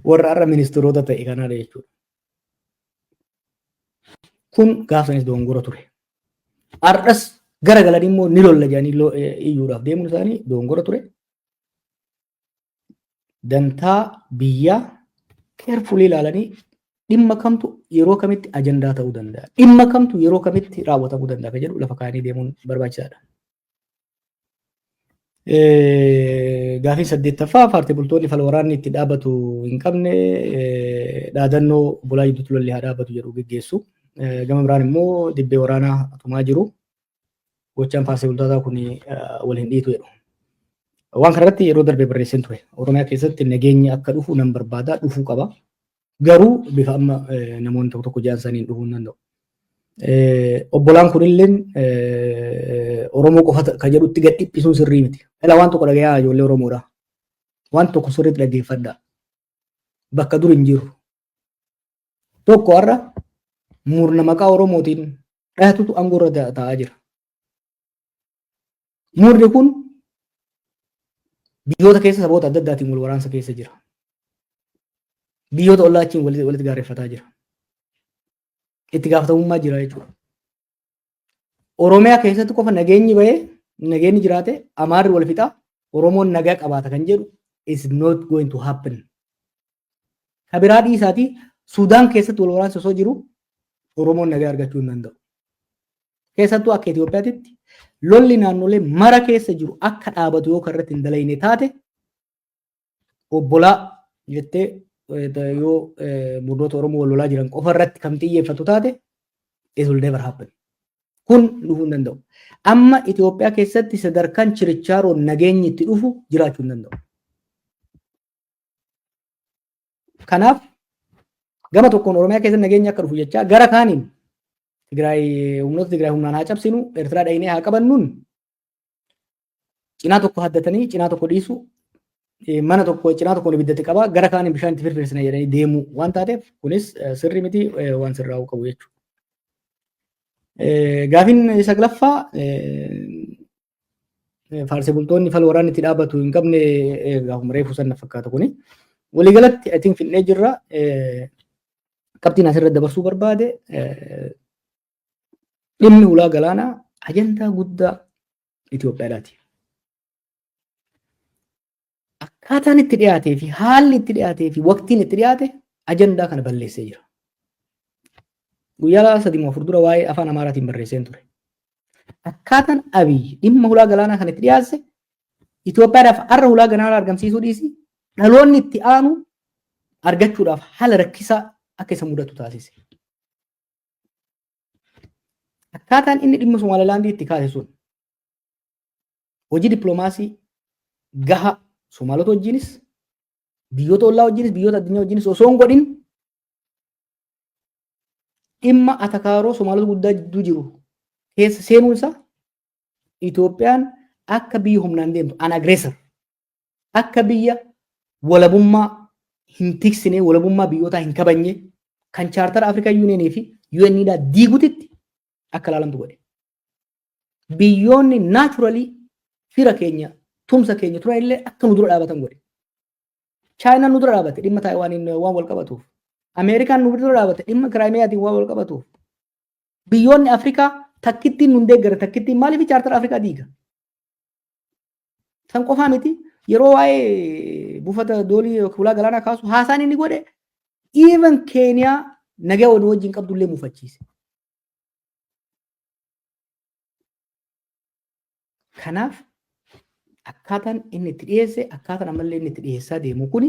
warra har'a ministeerota ta'e kanaadha jechuudha. Kun gaafanis dogongora ture. Har'as gara galan immoo ni lolla jedhanii iyyuudhaaf deemuun isaanii dogongora ture. Dantaa biyyaa keerfulii ilaalanii dhimma kamtu yeroo kamitti ajandaa ta'uu danda'a. Dhimma kamtu yeroo kamitti raawwatamuu danda'a kan jedhu lafa kaa'anii deemuun barbaachisaadha. Gaafii 8ffaa paartii bultoonni fala waraanni itti dhaabatu hin qabne dhaadannoo bulaa jidduutti lolli haa dhaabatu jedhu geggeessu. Gama biraan immoo dibbee waraanaa atumaa jiru. Gochaan paartii bultootaa kun wal hin dhiitu jedhu. Waan kanarratti yeroo darbe barreessin ture. Oromiyaa keessatti nageenyi akka dhufu nan barbaada, dhufuu qaba. Garuu bifa amma namoonni tokko tokko jaansaniin dhufuu hin danda'u. Obbolaan kunillee Oromoo qofa kan jedhutti gad dhiphisuun sirrii miti. Ilaa waan tokko dhagayaa ijoollee Oromoodha. Waan tokko sirriitti dhaggeeffadhaa. Bakka dur hin jiru. Tokko har'a murna maqaa Oromootiin dhahatutu aangoorra taa'aa jira. Murni kun biyyoota keessa saboota adda addaatiin wal waraansa keessa jira. Biyyoota ollaachiin walitti gaarreeffataa jira. Itti gaafatamummaa jira jechuudha. Oromiyaa keessatti qofa nageenyi bahee nageenyi jiraate Amaarri wal fixaa Oromoon nagaa qabaata kan jedhu is not going to happen. Kabiraa dhiisaatii Suudaan keessatti wal waraansa osoo jiru Oromoon nagaa argachuu hin danda'u. Keessattuu akka Itoophiyaatti lolli naannolee mara keessa jiru akka dhaabatu yoo karratti hin dalayne taate obbolaa jettee yoo murnoota Oromoo wal lolaa jiran qofa irratti kan xiyyeeffatu taate it will never happen. Kun dhufuu hin danda'u. Amma Itoophiyaa keessatti sadarkaan chirichaaroon nageenyi itti dhufu jiraachuu hin danda'u. Kanaaf gama tokkoon Oromiyaa keessatti nageenyi akka dhufu jechaa gara kaaniin humnoota Tigraay humnaan haa cabsinu Eertiraa dhaynee haa qabannuun cinaa tokko haddatanii cinaa tokko dhiisu mana tokko cinaa tokkoon ibiddatti qabaa gara kaaniin bishaan itti firfirsina jedhanii deemuu waan taateef kunis sirri miti waan sirraa'uu qabu jechuudha. Gaafiin saglaffaa faarsee bultoonni fal waraanni itti dhaabatu hin qabne gaafuma reefu sanna fakkaata kuni. Waliigalatti atiin finnee jirra qabxiin asirratti dabarsuu barbaade dhimmi ulaa galaanaa ajandaa guddaa Itoophiyaadhaati. Akkaataan itti dhiyaatee fi haalli itti dhiyaatee fi waqtiin itti dhiyaate ajandaa kana balleessee jira. Guyyaa 3 dura waa'ee afaan Amaaraatiin barreesseen ture. Akkaataan Abiy dhimma ulaa galaanaa kana itti dhiyaase Itoophiyaadhaaf har'a ulaa galaanaa argamsiisuu dhiisi dhaloonni itti aanu argachuudhaaf haala rakkisaa akka isa mudatu taasise. Akkaataan inni dhimma Somaalilaandii itti kaase sun hojii dippiloomaasii gaha Somaalota wajjinis biyyoota ollaa wajjinis biyyoota addunyaa wajjinis osoo hin godhin dhimma atakaaroo Somaalota guddaa jidduu jiru keessa seenuun isaa Itoophiyaan akka biyya humnaan deemtu an agreessor akka biyya walabummaa hin tiksine walabummaa biyyootaa hin kabanye kan chaartara Afrikaa Yuuniyeenii fi UN'dhaa diigutitti akka ilaalamtu godhe. Biyyoonni naachuralii fira keenya tumsa keenya tura illee akka nu dura dhaabatan godhe. Chaayinaan nu dura dhaabate dhimma Taayiwaaniin waan wal qabatuuf. Ameerikaan nu dura dhaabate dhimma Kiraayimiyaatiin waan wal qabatuuf. Biyyoonni Afrikaa takkittiin nu deeggara takkittiin maaliif chaartara Afrikaa diiga? San qofaa miti yeroo waa'ee buufata doolii ulaa galaanaa kaasu haasaan inni godhe even Keeniyaa nagaa wajjin qabdullee muufachiise. Kanaaf akkaataan inni itti dhiyeesse akkaataan ammallee inni itti dhiyeessaa deemu kuni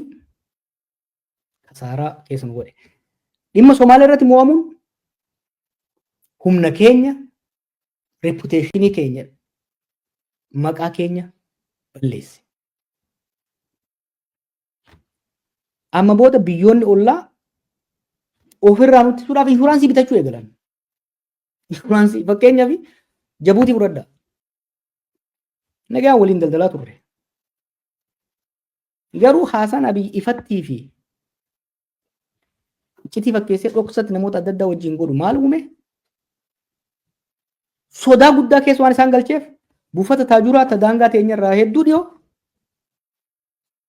kasaaraa keessa nu godhe. Dhimma Somaaliyaa irratti mo'amuun humna keenya, reputeeshinii keenya, maqaa keenya balleesse. Amma booda biyyoonni ollaa ofirraa nutti suudhaaf inshuraansii bitachuu eegalan. Inshuraansii fakkeenyaaf Jabuutii fudhadhaa. Nagaan waliin daldalaa turre. Garuu haasaan Abiy ifattii fi iccitii fakkeessee dhoksatti namoota adda addaa wajjin godhu maal uume? Sodaa guddaa keessa waan isaan galcheef buufata taajuraa tadaangaa teenyarraa hedduu dhiyoo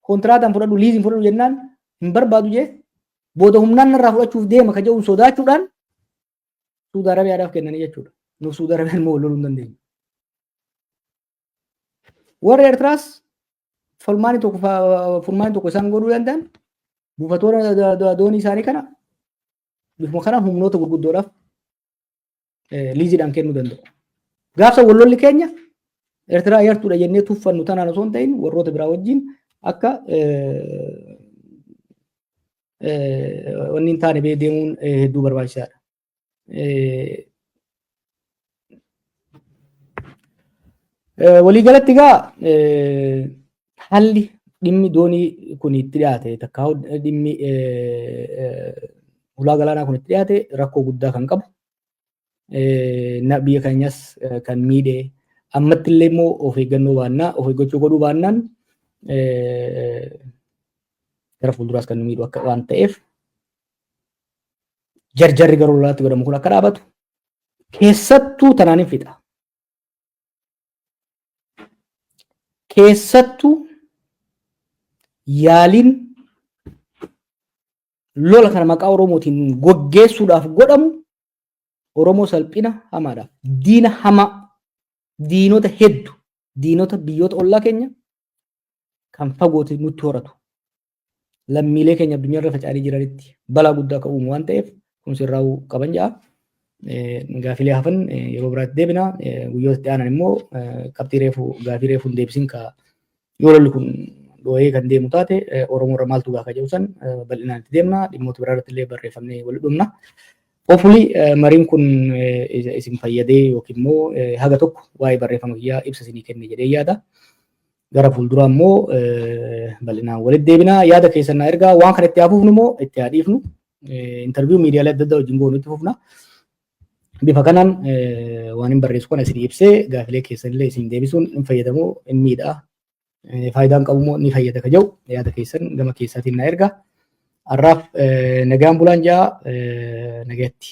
kontiraataan fudhadhu liiziin fudhadhu jennaan hin barbaadu jee booda humnaan irraa fudhachuuf deema ka jedhuun sodaachuudhaan Suudi Arabiyaadhaaf kennanii jechuudha. Nuuf Suudi Arabiyaan immoo loluu hin dandeenyu. Warra Eertiraas furmaanni tokko isaan godhuu danda'an buufatoota doonii isaanii kana bifuma kanaan humnoota gurguddoodhaaf liiziidhaan kennuu danda'u. Gaafsa wallolli keenya Eertiraa yartuudha jennee tuffannu tanaan osoo hin ta'in warroota biraa wajjin akka wanni hin taane deemuun hedduu barbaachisaadha. Waliigalatti egaa halli dhimmi doonii kun itti dhiyaate takka dhimmi ulaa galaanaa kun itti dhiyaate rakkoo guddaa kan qabu biyya keenyas kan miidhe ammatti illee immoo of eeggannoo baannaa of eeggachuu godhuu baannaan gara fuulduraas kan miidhu akka waan ta'eef jarjarri gara olaatti godhamu kun akka dhaabatu keessattuu tanaan hin fixa. Keessattuu yaaliin lola kana maqaa Oromootiin goggeessuudhaaf godhamu Oromoo salphina hamaadhaaf diina hamaa diinota hedduu diinota biyyoota ollaa keenya kan fagootti nutti horatu lammiilee keenya addunyaarra faca'anii jiranitti balaa guddaa akka uumu waan ta'eef kun sirraa'uu qaban ja'a. Gaafilee hafan yeroo biraatti deebina guyyoota itti aanan immoo qabxii gaafii reefuu deebisin ka yoo lolli kun dho'ee kan deemu taate Oromoorra maaltu gaafa jedhu san bal'inaan itti deemna dhimmoota biraarratti illee barreeffamnee wal dhumna. Hopefully mariin kun isin fayyadee yookiin immoo haga tokko waa'ee barreeffama kiyyaa ibsa isinii kenne jedhee yaada. Gara fuulduraa immoo bal'inaan walitti deebina yaada keessan naa ergaa waan kana itti hafuufnu immoo itti haadhiifnu interview miidiyaalee adda addaa wajjin goonu itti fufna. Bifa kanaan waan hin barreessu kana isin ibsee gaafilee keessan illee isin deebisuun hin fayyadamu hin miidhaa. Faayidaan qabu immoo ni fayyada ka jedhu yaada keessan gama keessaatiin naa ergaa. Har'aaf nagaan bulaan jaa nagaatti.